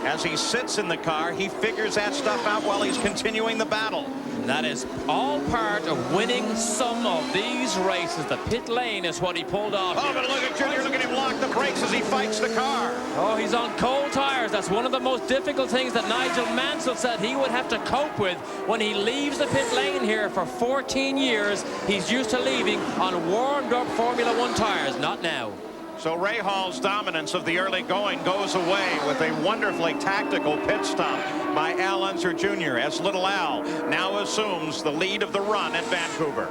[SPEAKER 1] As he sits in the car, he figures that stuff out while he's continuing the battle.
[SPEAKER 2] That is all part of winning some of these races. The pit lane is what he pulled off.
[SPEAKER 1] Oh, but look at Junior. Look at him lock the brakes as he fights the car.
[SPEAKER 2] Oh, he's on cold tires. That's one of the most difficult things that Nigel Mansell said he would have to cope with when he leaves the pit lane here for 14 years. He's used to leaving on warmed-up Formula 1 tires. Not now.
[SPEAKER 1] So Rahal's dominance of the early going goes away with a wonderfully tactical pit stop by Al Unser Jr. as little Al now assumes the lead of the run at Vancouver.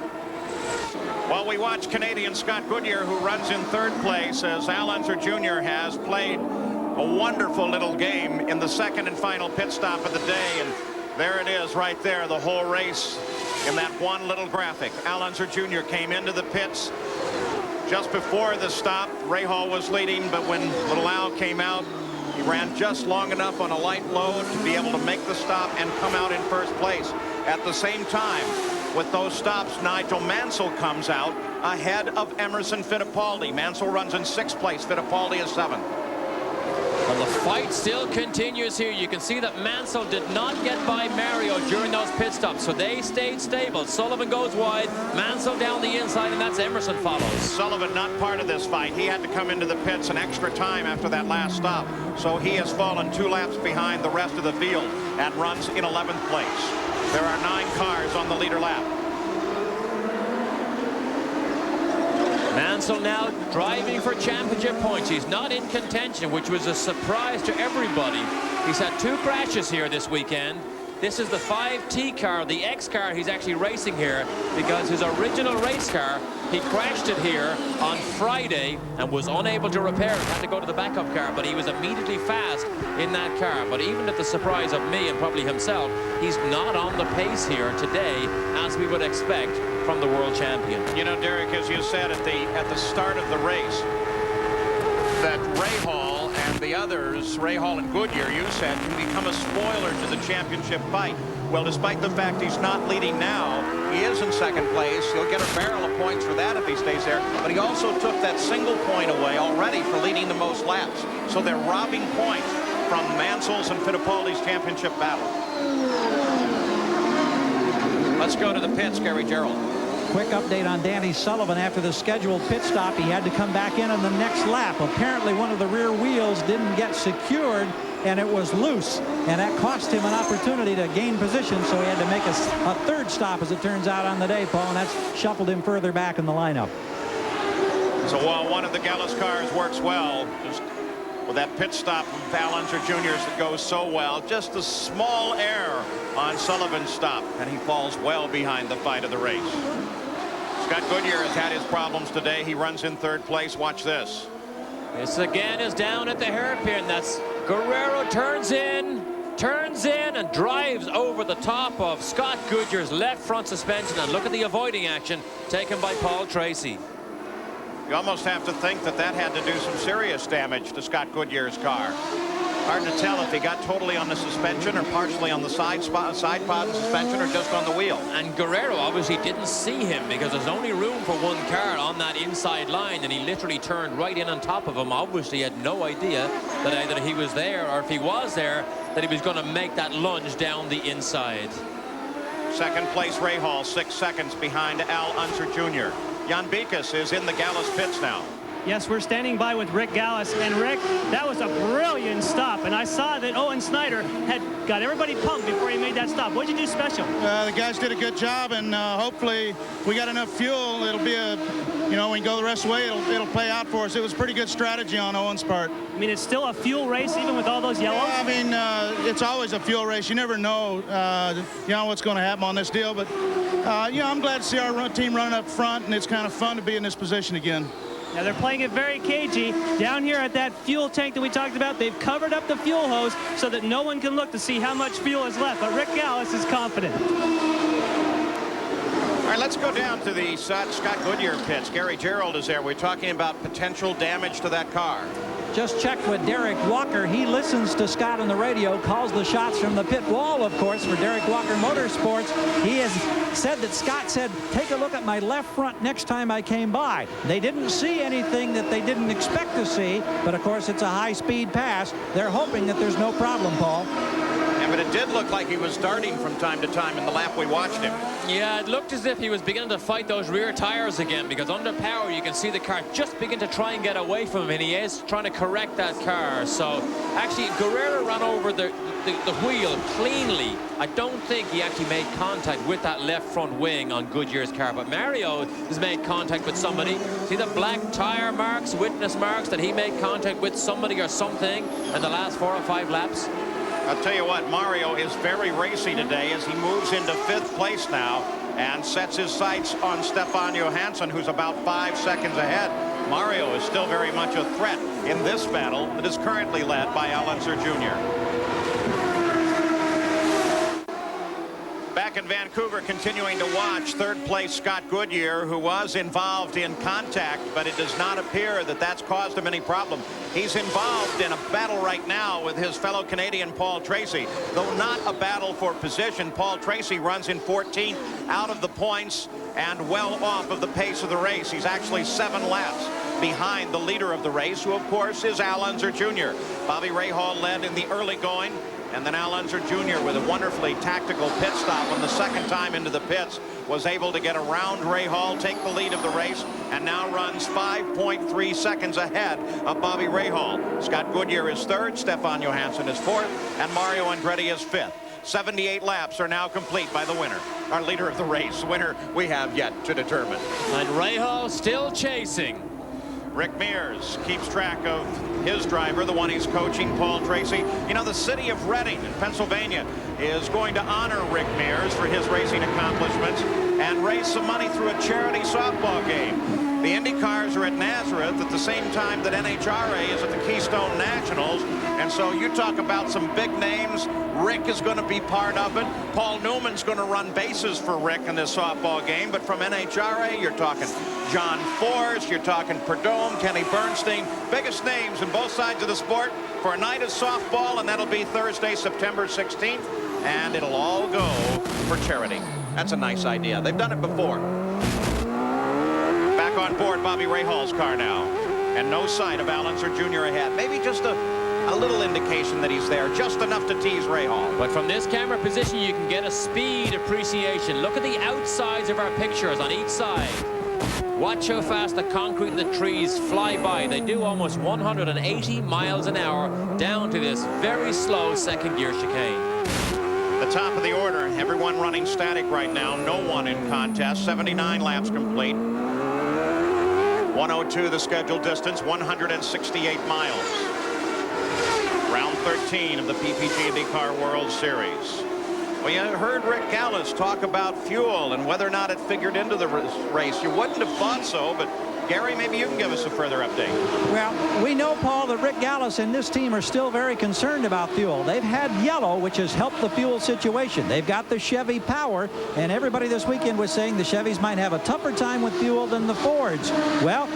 [SPEAKER 1] While we watch Canadian Scott Goodyear, who runs in 3rd place, as Al Unser Jr. has played a wonderful little game in the 2nd and final pit stop of the day. And there it is right there, the whole race in that one little graphic. Al Unser Jr. came into the pits just before the stop. Rahal was leading, but when little Al came out, he ran just long enough on a light load to be able to make the stop and come out in 1st place. At the same time, with those stops, Nigel Mansell comes out ahead of Emerson Fittipaldi. Mansell runs in 6th place. Fittipaldi is 7th.
[SPEAKER 2] Well, the fight still continues here. You can see that Mansell did not get by Mario during those pit stops, so they stayed stable. Sullivan goes wide, Mansell down the inside, and that's Emerson follows.
[SPEAKER 1] Sullivan not part of this fight. He had to come into the pits an extra time after that last stop, so he has fallen 2 laps behind the rest of the field and runs in 11th place. There are 9 cars on the leader lap.
[SPEAKER 2] Mansell now driving for championship points. He's not in contention, which was a surprise to everybody. He's had 2 crashes here this weekend. This is the 5T car, the X car he's actually racing here, because his original race car, he crashed it here on Friday and was unable to repair it. Had to go to the backup car, but he was immediately fast in that car. But even at the surprise of me and probably himself, he's not on the pace here today as we would expect from the world champion.
[SPEAKER 1] You know, Derek, as you said at the start of the race, that Rahal and the others, Rahal and Goodyear, you said, can become a spoiler to the championship fight. Well, despite the fact he's not leading now, he is in 2nd place. He'll get a barrel of points for that if he stays there. But he also took that single point away already for leading the most laps. So they're robbing points from Mansell's and Fittipaldi's championship battle. Let's go to the pits, Gary Gerald.
[SPEAKER 3] Quick update on Danny Sullivan. After the scheduled pit stop, he had to come back in on the next lap. Apparently one of the rear wheels didn't get secured and it was loose, and that cost him an opportunity to gain position, so he had to make a 3rd stop, as it turns out, on the day, Paul, and that's shuffled him further back in the lineup.
[SPEAKER 1] So while one of the Gallus cars works well, just with that pit stop from Al Unser Jr.'s that goes so well, just a small error on Sullivan's stop, and he falls well behind the fight of the race. Scott Goodyear has had his problems today. He runs in 3rd place. Watch this.
[SPEAKER 2] This again is down at the hairpin. That's Guerrero turns in, and drives over the top of Scott Goodyear's left front suspension. And look at the avoiding action taken by Paul Tracy.
[SPEAKER 1] You almost have to think that that had to do some serious damage to Scott Goodyear's car. Hard to tell if he got totally on the suspension or partially on the side pod suspension or just on the wheel.
[SPEAKER 2] And Guerrero obviously didn't see him because there's only room for one car on that inside line, and he literally turned right in on top of him. Obviously had no idea that either he was there, or if he was there, that he was going to make that lunge down the inside.
[SPEAKER 1] Second place Rahal, 6 seconds behind Al Unser Jr. Jan Beekes is in the Gallus pits now.
[SPEAKER 4] Yes, we're standing by with Rick Gallus. And Rick, that was a brilliant stop. And I saw that Owen Snyder had got everybody pumped before he made that stop. What did you do special?
[SPEAKER 8] The guys did a good job, and hopefully we got enough fuel. It'll be a, you know, when we go the rest of the way, it'll play out for us. It was pretty good strategy on Owen's part.
[SPEAKER 4] I mean, it's still a fuel race even with all those yellows?
[SPEAKER 8] Yeah, I mean, it's always a fuel race. You never know, you know, what's going to happen on this deal. But, you know, I'm glad to see our team running up front, and it's kind of fun to be in this position again.
[SPEAKER 4] Now they're playing it very cagey. Down here at that fuel tank that we talked about, they've covered up the fuel hose so that no one can look to see how much fuel is left. But Rick Gallus is confident.
[SPEAKER 1] All right, let's go down to the Scott Goodyear pits. Gary Gerald is there. We're talking about potential damage to that car.
[SPEAKER 3] Just checked with Derek Walker. He listens to Scott on the radio, calls the shots from the pit wall, of course, for Derek Walker Motorsports. He has said that Scott said, take a look at my left front next time I came by. They didn't see anything that they didn't expect to see, but of course it's a high-speed pass. They're hoping that there's no problem, Paul.
[SPEAKER 1] Yeah, but it did look like he was darting from time to time in the lap we watched him.
[SPEAKER 2] Yeah, it looked as if he was beginning to fight those rear tires again, because under power you can see the car just begin to try and get away from him, and he is trying to correct that car. So actually Guerrero ran over the wheel cleanly. I don't think he actually made contact with that left front wing on Goodyear's car, but Mario has made contact with somebody. See the black tire marks, witness marks, that he made contact with somebody or something in the last 4 or 5 laps?
[SPEAKER 1] I'll tell you what, Mario is very racy today as he moves into 5th place now and sets his sights on Stefan Johansson, who's about 5 seconds ahead. Mario is still very much a threat in this battle that is currently led by Al Unser Jr. Back in Vancouver, continuing to watch 3rd place Scott Goodyear, who was involved in contact, but it does not appear that that's caused him any problem. He's involved in a battle right now with his fellow Canadian Paul Tracy, though not a battle for position. Paul Tracy runs in 14th out of the points and well off of the pace of the race. He's actually 7 laps behind the leader of the race, who of course is Al Unser Jr. Bobby Rahal led in the early going, and then Al Unser Jr. with a wonderfully tactical pit stop on the second time into the pits was able to get around Rahal, take the lead of the race, and now runs 5.3 seconds ahead of Bobby Rahal. Scott Goodyear is 3rd, Stefan Johansson is 4th, and Mario Andretti is 5th. 78 laps are now complete by the winner. Our leader of the race, winner we have yet to determine.
[SPEAKER 2] And Rahal still chasing.
[SPEAKER 1] Rick Mears keeps track of his driver, the one he's coaching, Paul Tracy. You know, the city of Reading in Pennsylvania is going to honor Rick Mears for his racing accomplishments and raise some money through a charity softball game. The Indy cars are at Nazareth at the same time that NHRA is at the Keystone Nationals. And so you talk about some big names. Rick is going to be part of it. Paul Newman's going to run bases for Rick in this softball game. But from NHRA, you're talking John Force, you're talking Perdome, Kenny Bernstein, biggest names in both sides of the sport for a night of softball, and that'll be Thursday, September 16th, and it'll all go for charity. That's a nice idea. They've done it before. Back on board Bobby Rahal's car now, and no sign of Al Unser Jr. ahead. Maybe just a little indication that he's there, just enough to tease Rahal.
[SPEAKER 2] But from this camera position, you can get a speed appreciation. Look at the outsides of our pictures on each side. Watch how fast the concrete and the trees fly by. They do almost 180 miles an hour down to this very slow second gear chicane.
[SPEAKER 1] The top of the order, everyone running static right now. No one in contest. 79 laps complete. 102 the scheduled distance, 168 miles. Round 13 of the PPG IndyCar World Series. Well, you heard Rick Gallus talk about fuel and whether or not it figured into the race. You wouldn't have thought so, but Gary, maybe you can give us a further update.
[SPEAKER 3] Well, we know, Paul, that Rick Gallis and this team are still very concerned about fuel. They've had yellow, which has helped the fuel situation. They've got the Chevy Power, and everybody this weekend was saying the Chevys might have a tougher time with fuel than the Fords. Well,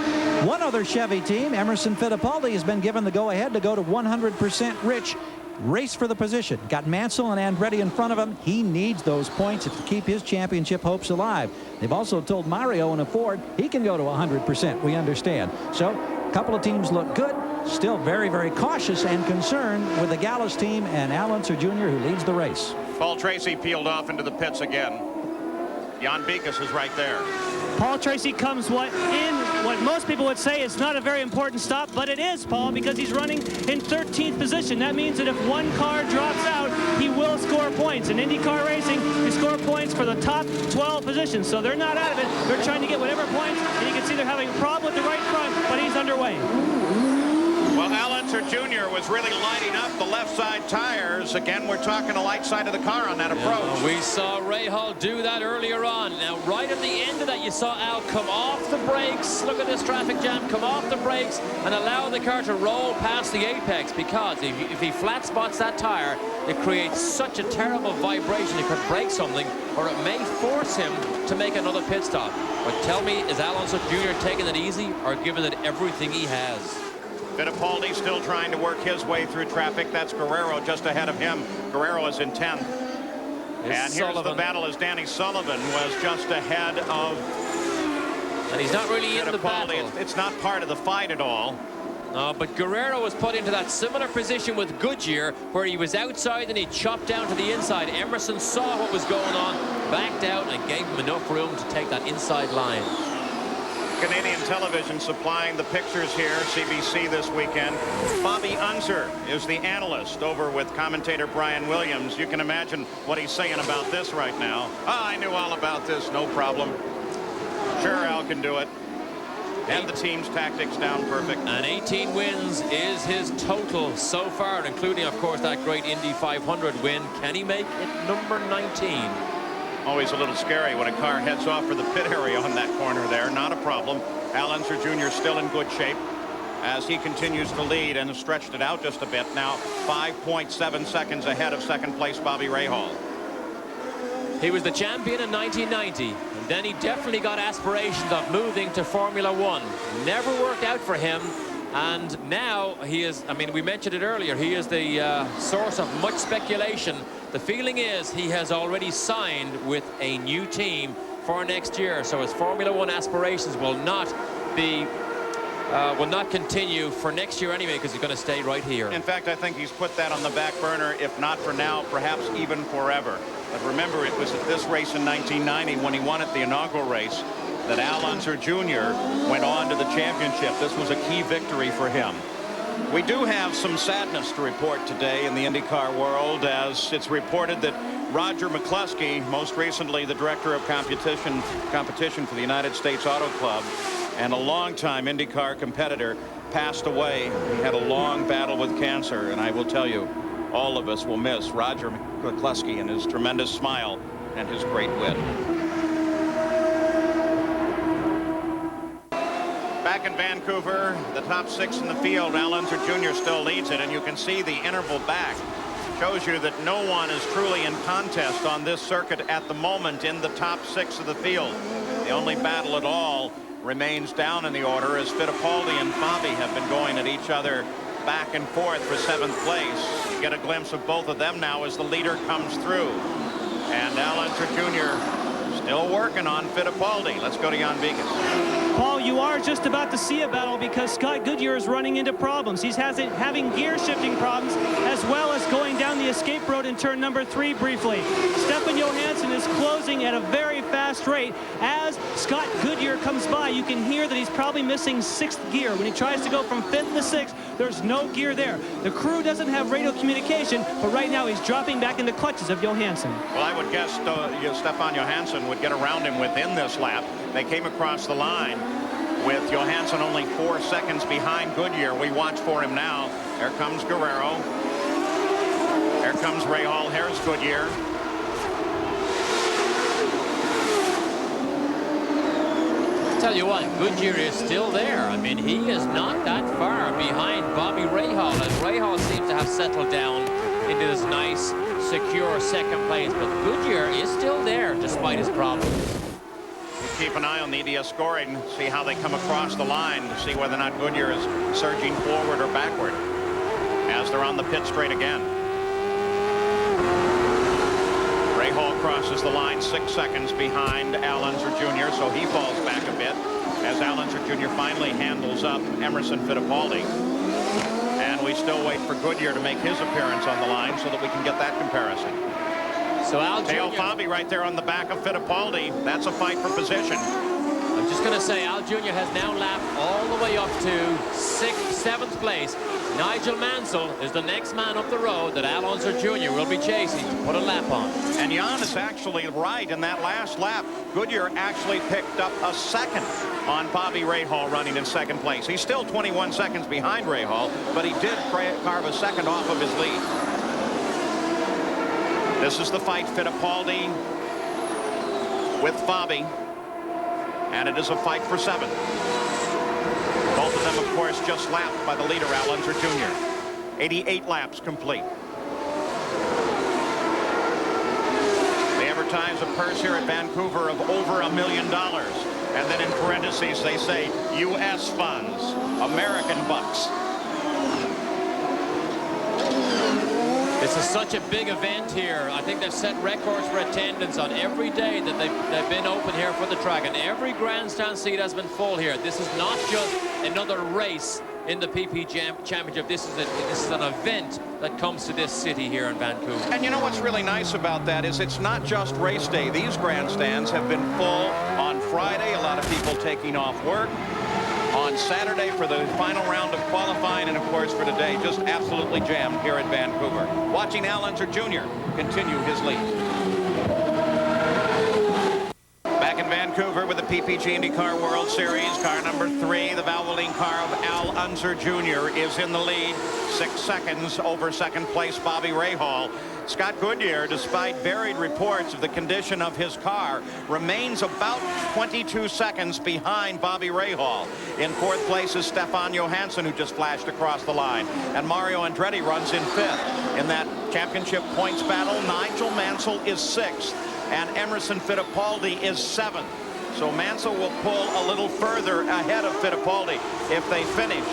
[SPEAKER 3] one other Chevy team, Emerson Fittipaldi, has been given the go-ahead to go to 100% rich. Race for the position. Got Mansell and Andretti in front of him. He needs those points to keep his championship hopes alive. They've also told Mario in a Ford he can go to 100%. We understand. So a couple of teams look good. Still very, very cautious and concerned with the Gallis team and Al Unser Jr., who leads the race.
[SPEAKER 1] Paul Tracy peeled off into the pits again. Jan Beekes is right there.
[SPEAKER 4] Paul Tracy comes what most people would say is not a very important stop, but it is, Paul, because he's running in 13th position. That means that if one car drops out, he will score points. In IndyCar racing, you score points for the top 12 positions. So they're not out of it. They're trying to get whatever points, and you can see they're having a problem with the right front, but he's underway.
[SPEAKER 1] Well, Al Unser Jr. was really lighting up the left side tires. Again, we're talking the light side of the car on that approach.
[SPEAKER 2] We saw Rahal do that earlier on. Now, right at the end of that, you saw Al come off the brakes. Look at this traffic jam. Come off the brakes and allow the car to roll past the apex, because if he flat spots that tire, it creates such a terrible vibration. It could break something, or it may force him to make another pit stop. But tell me, is Al Unser Jr. taking it easy or giving it everything he has?
[SPEAKER 1] Fittipaldi still trying to work his way through traffic. That's Guerrero just ahead of him. Guerrero is in 10th. And here's the battle as Danny Sullivan was just ahead of...
[SPEAKER 2] And he's not really in the battle.
[SPEAKER 1] It's not part of the fight at all.
[SPEAKER 2] No, but Guerrero was put into that similar position with Goodyear, where he was outside and he chopped down to the inside. Emerson saw what was going on, backed out, and gave him enough room to take that inside line.
[SPEAKER 1] Canadian television supplying the pictures here, CBC this weekend. Bobby Unser is the analyst over with commentator Brian Williams. You can imagine what he's saying about this right now. I knew all about this, no problem. Sure, Al can do it. And the team's tactics down perfect.
[SPEAKER 2] And 18 wins is his total so far, including, of course, that great Indy 500 win. Can he make it number 19?
[SPEAKER 1] Always a little scary when a car heads off for the pit area on that corner there. Not a problem. Al Unser Jr. still in good shape as he continues to lead and has stretched it out just a bit. Now 5.7 seconds ahead of second place Bobby Rahal.
[SPEAKER 2] He was the champion in 1990. And then he definitely got aspirations of moving to Formula One. Never worked out for him. And now he is, I mean, we mentioned it earlier, he is the source of much speculation. The feeling is he has already signed with a new team for next year. So his Formula One aspirations will not continue for next year anyway, because he's going to stay right here.
[SPEAKER 1] In fact, I think he's put that on the back burner, if not for now, perhaps even forever. But remember, it was at this race in 1990 when he won at the inaugural race that Al Unser Jr. went on to the championship. This was a key victory for him. We do have some sadness to report today in the IndyCar world, as it's reported that Roger McCluskey, most recently the director of competition for the United States Auto Club and a longtime IndyCar competitor, passed away. He had a long battle with cancer, and I will tell you, all of us will miss Roger McCluskey and his tremendous smile and his great wit. Back in Vancouver, the top 6 in the field, Al Unser Jr. still leads it, and you can see the interval back. Shows you that no one is truly in contest on this circuit at the moment in the top 6 of the field. The only battle at all remains down in the order, as Fittipaldi and Bobby have been going at each other back and forth for 7th place. You get a glimpse of both of them now as the leader comes through. And Al Unser Jr. still working on Fittipaldi. Let's go to Jan Beekes.
[SPEAKER 4] Paul, you are just about to see a battle because Scott Goodyear is running into problems. He's having gear shifting problems, as well as going down the escape road in turn number 3 briefly. Stefan Johansson is closing at a very fast rate. As Scott Goodyear comes by, you can hear that he's probably missing 6th gear. When he tries to go from 5th to 6th, there's no gear there. The crew doesn't have radio communication, but right now he's dropping back in the clutches of Johansson.
[SPEAKER 1] Well, I would guess Stefan Johansson would get around him within this lap. They came across the line with Johansson only 4 seconds behind Goodyear. We watch for him now. There comes Guerrero. There comes Rahal. Here's Goodyear.
[SPEAKER 2] tell you what, Goodyear is still there. I mean, he is not that far behind Bobby Rahal, and Rahal seems to have settled down into this nice, secure second place. But Goodyear is still there despite his problems.
[SPEAKER 1] We'll keep an eye on the EDS scoring, see how they come across the line to see whether or not Goodyear is surging forward or backward as they're on the pit straight again. Rahal crosses the line 6 seconds behind Al Unser Jr., so he falls back a bit as Al Unser Jr. finally handles up Emerson Fittipaldi. And we still wait for Goodyear to make his appearance on the line so that we can get that comparison.
[SPEAKER 2] So Al
[SPEAKER 1] Teo
[SPEAKER 2] Jr.
[SPEAKER 1] Fabi right there on the back of Fittipaldi. That's a fight for position.
[SPEAKER 2] I'm just going to say Al Jr. has now lapped all the way up to 7th place. Nigel Mansell is the next man up the road that Al Unser Jr. will be chasing to put a lap on.
[SPEAKER 1] And Jan is actually right. In that last lap, Goodyear actually picked up a second on Bobby Rahal running in 2nd place. He's still 21 seconds behind Rahal, but he did carve a second off of his lead. This is the fight, Fittipaldi with Fabi, and it is a fight for 7th. Both of them, of course, just lapped by the leader, Al Unser Jr. 88 laps complete. They advertise a purse here at Vancouver of over $1 million. And then in parentheses, they say U.S. funds, American bucks.
[SPEAKER 2] This is such a big event here. I think they've set records for attendance on every day that they've been open here for the track, and every grandstand seat has been full here. This is not just another race in the PP Championship. This is an event that comes to this city here in Vancouver.
[SPEAKER 1] And you know what's really nice about that is it's not just race day. These grandstands have been full on Friday. A lot of people taking off work. On Saturday for the final round of qualifying, and of course for today, just absolutely jammed here at Vancouver. Watching Al Unser Jr. continue his lead. Back in Vancouver with the PPG IndyCar World Series, car number 3, the Valvoline car of Al Unser Jr. is in the lead, 6 seconds over 2nd place Bobby Rahal. Scott Goodyear, despite varied reports of the condition of his car, remains about 22 seconds behind Bobby Rahal. In 4th place is Stefan Johansson, who just flashed across the line. And Mario Andretti runs in 5th. In that championship points battle, Nigel Mansell is 6th, and Emerson Fittipaldi is 7th. So Mansell will pull a little further ahead of Fittipaldi. If they finish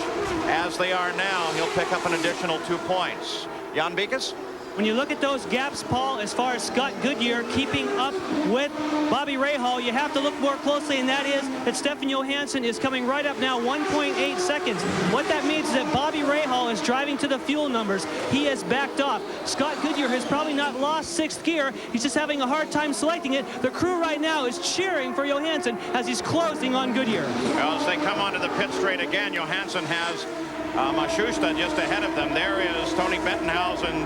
[SPEAKER 1] as they are now, he'll pick up an additional 2 points. Jan Beekes?
[SPEAKER 4] When you look at those gaps, Paul, as far as Scott Goodyear keeping up with Bobby Rahal, you have to look more closely, and that is that Stefan Johansson is coming right up now, 1.8 seconds. What that means is that Bobby Rahal is driving to the fuel numbers. He has backed off. Scott Goodyear has probably not lost 6th gear. He's just having a hard time selecting it. The crew right now is cheering for Johansson as he's closing on Goodyear.
[SPEAKER 1] Well, as they come onto the pit straight again, Johansson has Mashusta just ahead of them. There is Tony Bettenhausen,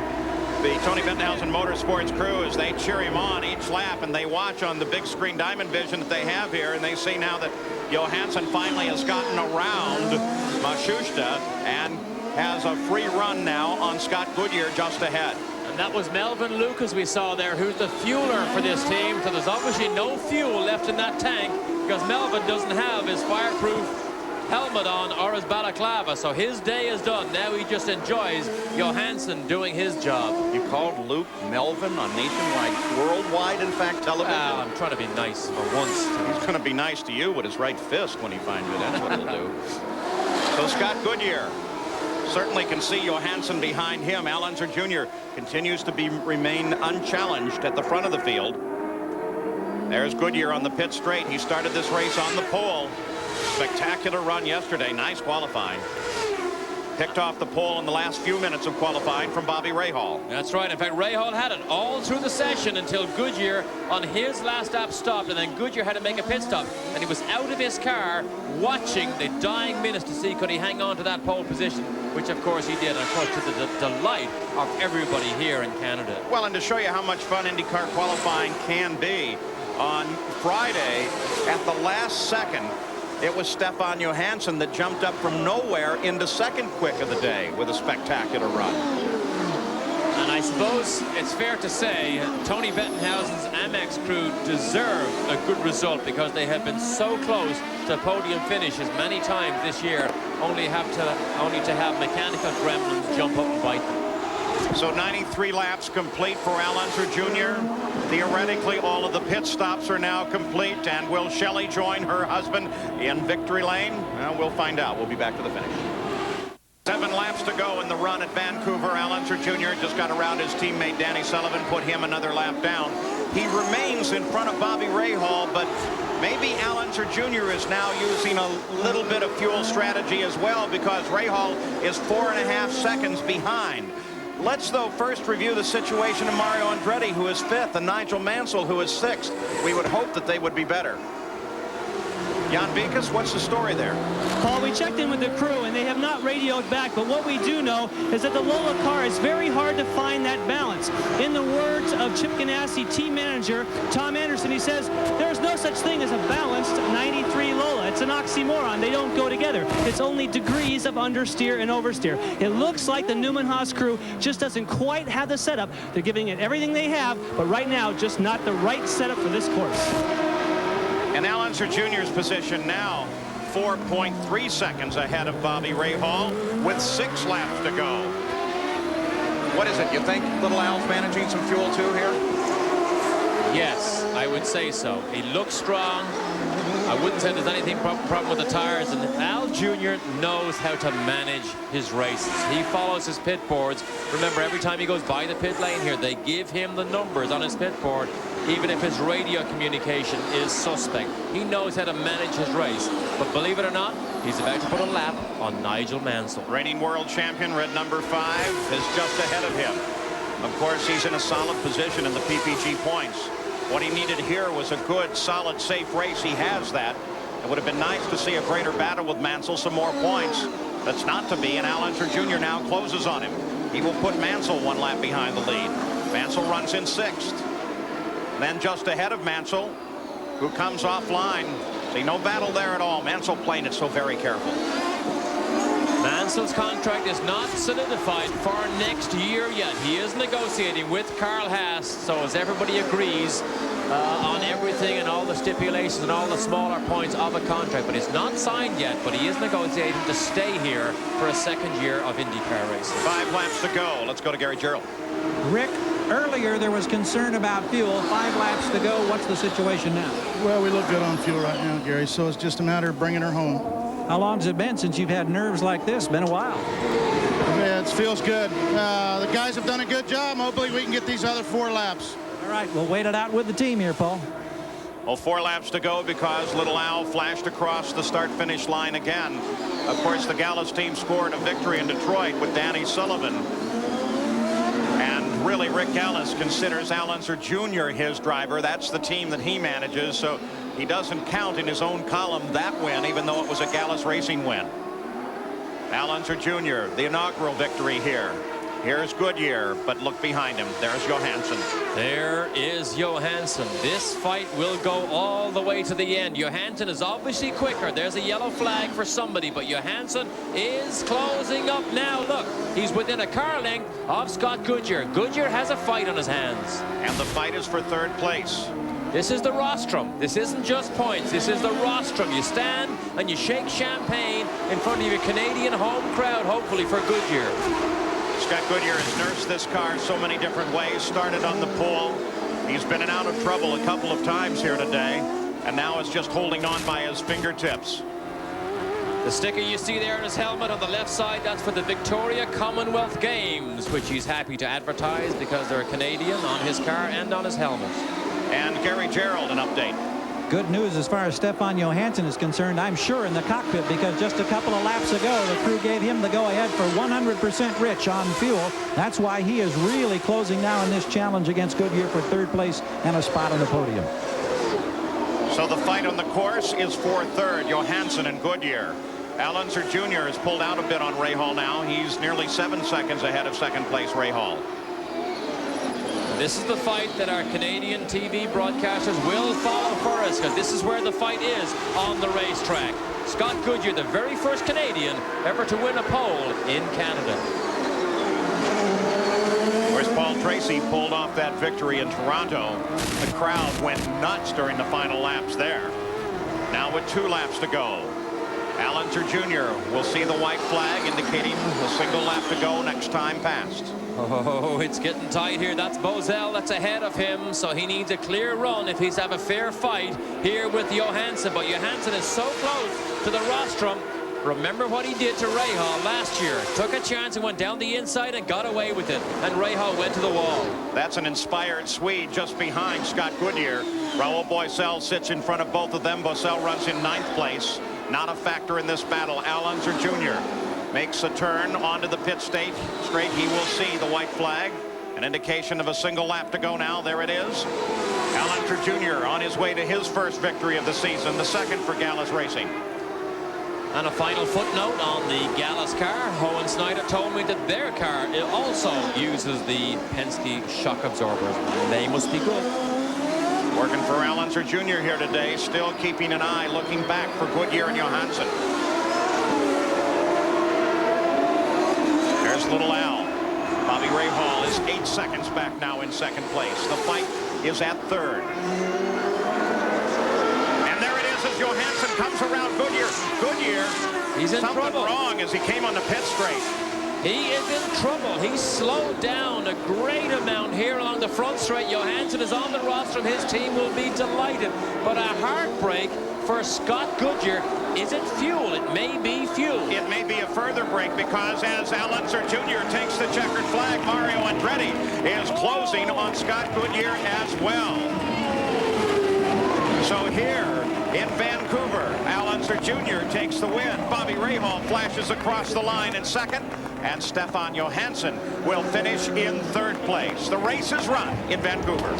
[SPEAKER 1] the Tony Bettenhausen Motorsports crew, as they cheer him on each lap, and they watch on the big screen Diamond Vision that they have here, and they see now that Johansson finally has gotten around Mashusta and has a free run now on Scott Goodyear just ahead.
[SPEAKER 2] And that was Melvin Lucas we saw there, who's the fueler for this team. So there's obviously no fuel left in that tank because Melvin doesn't have his fireproof helmet on or his balaclava, so his day is done. Now he just enjoys Johansson doing his job.
[SPEAKER 1] You called Luke Melvin on nationwide, worldwide, in fact, television?
[SPEAKER 2] I'm trying to be nice for once.
[SPEAKER 1] He's going to be nice to you with his right fist when he finds you. That's what he'll do. So Scott Goodyear certainly can see Johansson behind him. Al Unser Jr. continues to remain unchallenged at the front of the field. There's Goodyear on the pit straight. He started this race on the pole. Spectacular run yesterday. Nice qualifying. Picked off the pole in the last few minutes of qualifying from Bobby Rahal.
[SPEAKER 2] That's right. In fact, Rahal had it all through the session until Goodyear on his last lap stopped, and then Goodyear had to make a pit stop. And he was out of his car watching the dying minutes to see could he hang on to that pole position, which of course he did, and of course to the delight of everybody here in Canada.
[SPEAKER 1] Well, and to show you how much fun IndyCar qualifying can be, on Friday, at the last second, it was Stefan Johansson that jumped up from nowhere into second quick of the day with a spectacular run.
[SPEAKER 2] And I I suppose it's fair to say Tony Bettenhausen's Amex crew deserve a good result because they have been so close to podium finishes many times this year, only to have mechanical gremlins jump up and bite them.
[SPEAKER 1] So 93 laps complete for Al Unser Jr. Theoretically, all of the pit stops are now complete. And will Shelley join her husband in victory lane? Well, we'll find out. We'll be back to the finish. 7 laps to go in the run at Vancouver. Al Unser Jr. just got around his teammate Danny Sullivan, put him another lap down. He remains in front of Bobby Rahal, but maybe Al Unser Jr. is now using a little bit of fuel strategy as well, because Rahal is 4.5 seconds behind. Let's, though, first review the situation of Mario Andretti, who is 5th, and Nigel Mansell, who is 6th. We would hope that they would be better. Jan Vikas, what's the story there?
[SPEAKER 4] Paul, we checked in with the crew, and they have not radioed back, but what we do know is that the Lola car is very hard to find that balance. In the words of Chip Ganassi team manager Tom Anderson, he says, there's no such thing as a balanced 93 Lola. It's an oxymoron. They don't go together. It's only degrees of understeer and oversteer. It looks like the Newman Haas crew just doesn't quite have the setup. They're giving it everything they have, but right now, just not the right setup for this course.
[SPEAKER 1] And Al Unser Jr.'s position now 4.3 seconds ahead of Bobby Rahal with 6 laps to go. What is it? You think little Al's managing some fuel too here?
[SPEAKER 2] Yes, I would say so. He looks strong. I wouldn't say there's anything problem with the tires, and Al Jr. knows how to manage his races. He follows his pit boards. Remember, every time he goes by the pit lane here, they give him the numbers on his pit board, even if his radio communication is suspect. He knows how to manage his race. But believe it or not, he's about to put a lap on Nigel Mansell.
[SPEAKER 1] Reigning world champion, red number 5, is just ahead of him. Of course, he's in a solid position in the PPG points. What he needed here was a good, solid, safe race. He has that. It would have been nice to see a greater battle with Mansell, some more points. That's not to be, and Al Unser Jr. now closes on him. He will put Mansell 1 lap behind the lead. Mansell runs in 6th. Then just ahead of Mansell, who comes offline. See, no battle there at all. Mansell playing it so very careful.
[SPEAKER 2] Mansell's contract is not solidified for next year yet. He is negotiating with Carl Haas, so as everybody agrees on everything and all the stipulations and all the smaller points of a contract, but it's not signed yet, but he is negotiating to stay here for a 2nd year of IndyCar racing.
[SPEAKER 1] 5 laps to go. Let's go to Gary Gerald.
[SPEAKER 3] Rick, earlier there was concern about fuel. 5 laps to go. What's the situation now?
[SPEAKER 8] Well, we look good on fuel right now, Gary, so it's just a matter of bringing her home.
[SPEAKER 3] How long's it been since you've had nerves like this? Been a while.
[SPEAKER 8] Yeah, it feels good. The guys have done a good job. Hopefully we can get these other 4 laps.
[SPEAKER 3] All right, we'll wait it out with the team here, Paul.
[SPEAKER 1] Well, 4 laps to go because little Al flashed across the start-finish line again. Of course, the Gallus team scored a victory in Detroit with Danny Sullivan. And really, Rick Gallus considers Al Unser Jr. his driver. That's the team that he manages, so he doesn't count in his own column that win, even though it was a Gallus Racing win. Al Unser Jr., the inaugural victory here. Here's Goodyear, but look behind him. There's Johansson.
[SPEAKER 2] There is Johansson. This fight will go all the way to the end. Johansson is obviously quicker. There's a yellow flag for somebody, but Johansson is closing up now. Look, he's within a car length of Scott Goodyear. Goodyear has a fight on his hands.
[SPEAKER 1] And the fight is for 3rd place.
[SPEAKER 2] This is the rostrum. This isn't just points. This is the rostrum. You stand and you shake champagne in front of your Canadian home crowd, hopefully for Goodyear.
[SPEAKER 1] Scott Goodyear has nursed this car so many different ways. Started on the pole. He's been in and out of trouble a couple of times here today, and now is just holding on by his fingertips.
[SPEAKER 2] The sticker you see there on his helmet on the left side, that's for the Victoria Commonwealth Games, which he's happy to advertise because they're Canadian on his car and on his helmet.
[SPEAKER 1] And Gary Gerald, an update.
[SPEAKER 3] Good news as far as Stefan Johansson is concerned, I'm sure, in the cockpit, because just a couple of laps ago, the crew gave him the go-ahead for 100% rich on fuel. That's why he is really closing now in this challenge against Goodyear for 3rd place and a spot on the podium.
[SPEAKER 1] So the fight on the course is for 3rd, Johansson and Goodyear. Al Unser Jr. has pulled out a bit on Rahal now. He's nearly 7 seconds ahead of 2nd place Rahal.
[SPEAKER 2] This is the fight that our Canadian TV broadcasters will follow for us, because this is where the fight is on the racetrack. Scott Goodyear, the very first Canadian ever to win a pole in Canada.
[SPEAKER 1] Where's Paul Tracy pulled off that victory in Toronto. The crowd went nuts during the final laps there. Now with 2 laps to go, Allenser Jr. will see the white flag indicating a single lap to go next time passed.
[SPEAKER 2] Oh, it's getting tight here. That's Bozell that's ahead of him, so he needs a clear run if he's to have a fair fight here with Johansson. But Johansson is so close to the rostrum. Remember what he did to Rahal last year. Took a chance and went down the inside and got away with it. And Rahal went to the wall.
[SPEAKER 1] That's an inspired Swede just behind Scott Goodyear. Raul Boesel sits in front of both of them. Boesel runs in 9th place. Not a factor in this battle. Allenser Jr. makes a turn onto the pit straight. He will see the white flag. An indication of a single lap to go now. There it is. Allenser Jr. on his way to his first victory of the season, the second for Gallus Racing.
[SPEAKER 2] And a final footnote on the Gallus car. Owen Snyder told me that their car also uses the Penske shock absorbers. They must be good.
[SPEAKER 1] Working for Allenser Jr. here today, still keeping an eye, looking back for Goodyear and Johansson. There's little Al. Bobby Rahal is 8 seconds back now in 2nd place. The fight is at 3rd. And there it is as Johansson comes around Goodyear. Goodyear,
[SPEAKER 2] he's in
[SPEAKER 1] something
[SPEAKER 2] trouble.
[SPEAKER 1] wrong as he came on the pit straight.
[SPEAKER 2] He is in trouble. He's slowed down a great amount here along the front straight. Johansson is on the rostrum. His team will be delighted. But a heartbreak for Scott Goodyear. Is it fuel? It may be fuel.
[SPEAKER 1] It may be a further break because as Allenser Jr. takes the checkered flag, Mario Andretti is closing on Scott Goodyear as well. So here in Vancouver, Allenser Jr. takes the win. Bobby Rahal flashes across the line in 2nd, and Stefan Johansson will finish in 3rd place. The race is run in Vancouver.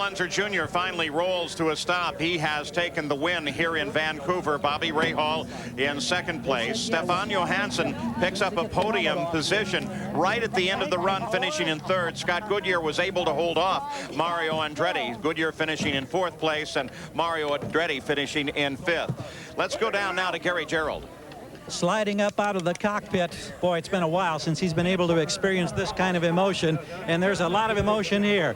[SPEAKER 1] Allenser Jr. finally rolls to a stop. He has taken the win here in Vancouver. Bobby Rahal in 2nd place. Stefan Johansson picks up a podium position right at the end of the run, finishing in 3rd. Scott Goodyear was able to hold off Mario Andretti. Goodyear finishing in 4th place and Mario Andretti finishing in 5th. Let's go down now to Gary Gerould.
[SPEAKER 3] Sliding up out of the cockpit. Boy, it's been a while since he's been able to experience this kind of emotion, and there's a lot of emotion here.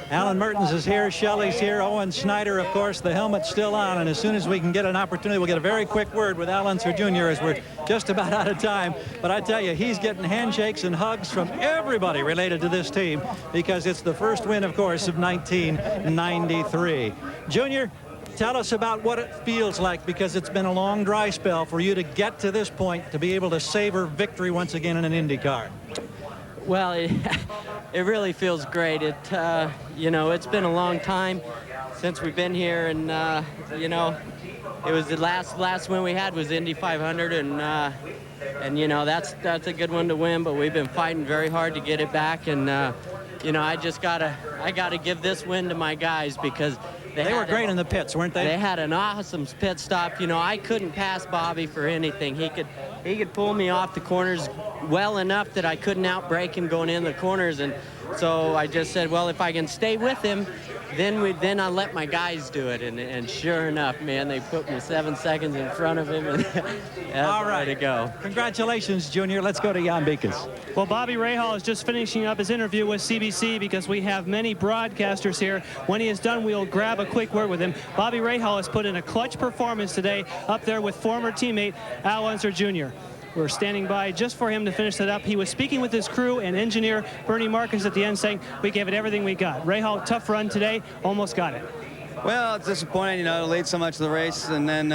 [SPEAKER 3] Alan Mertens is here, Shelley's here, Owen Snyder, of course, the helmet's still on, and as soon as we can get an opportunity, we'll get a very quick word with Allenser Jr. as we're just about out of time. But I tell you, he's getting handshakes and hugs from everybody related to this team because it's the first win, of course, of 1993. Junior, tell us about what it feels like, because it's been a long dry spell for you to get to this point, to be able to savor victory once again in an Indy car.
[SPEAKER 9] Well, it really feels great. You know, it's been a long time since we've been here, and you know, it was the last win we had was Indy 500, and you know, that's a good one to win, but we've been fighting very hard to get it back, and you know, I gotta give this win to my guys because they were great in the pits, weren't they? They had an awesome pit stop. You know, I couldn't pass Bobby for anything. He could pull me off the corners well enough that I couldn't outbrake him going in the corners, and so I just said, well, if I can stay with him, then I'll let my guys do it, and sure enough, man, they put me 7 seconds in front of him, and that's all right to go. Congratulations, Junior. Let's go to Jan Beekes.
[SPEAKER 4] Well, Bobby Rahal is just finishing up his interview with CBC because we have many broadcasters here. When he is done, we'll grab a quick word with him. Bobby Rahal has put in a clutch performance today up there with former teammate Al Unser Jr. We're standing by just for him to finish that up. He was speaking with his crew and engineer Bernie Marcus at the end saying, we gave it everything we got. Rahal, tough run today, almost got it.
[SPEAKER 10] Well, it's disappointing, you know, to lead so much of the race and then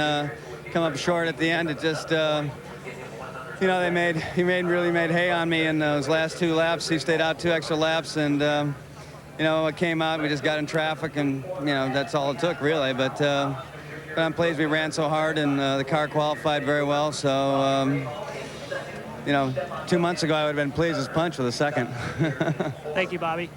[SPEAKER 10] come up short at the end. It just, you know, he really made hay on me in those last 2 laps. He stayed out 2 extra laps, and you know, it came out, we just got in traffic, and you know, that's all it took really. But I'm pleased we ran so hard, and the car qualified very well. So you know, 2 months ago I would have been pleased as punch with a second.
[SPEAKER 4] Thank you, Bobby.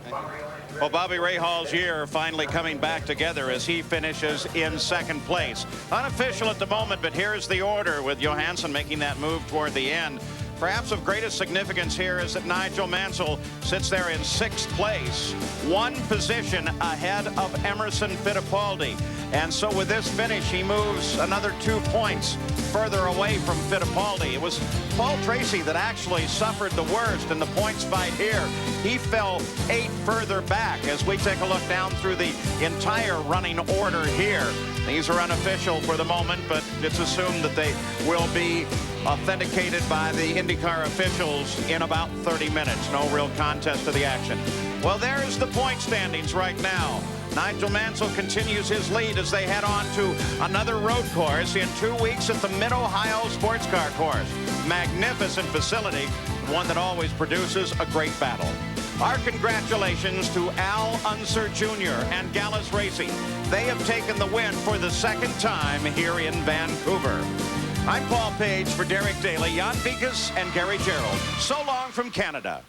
[SPEAKER 1] Well, Bobby Rahal's year finally coming back together as he finishes in 2nd place. Unofficial at the moment, but here's the order with Johansson making that move toward the end. Perhaps of greatest significance here is that Nigel Mansell sits there in 6th place, 1 position ahead of Emerson Fittipaldi. And so with this finish, he moves another 2 points further away from Fittipaldi. It was Paul Tracy that actually suffered the worst in the points fight here. He fell 8 further back as we take a look down through the entire running order here. These are unofficial for the moment, but it's assumed that they will be authenticated by the IndyCar officials in about 30 minutes. No real contest to the action. Well, there's the point standings right now. Nigel Mansell continues his lead as they head on to another road course in 2 weeks at the Mid-Ohio Sports Car Course. Magnificent facility, one that always produces a great battle. Our congratulations to Al Unser Jr. and Gallus Racing. They have taken the win for the 2nd time here in Vancouver. I'm Paul Page for Derek Daly, Jan Vikas, and Gary Gerald. So long from Canada.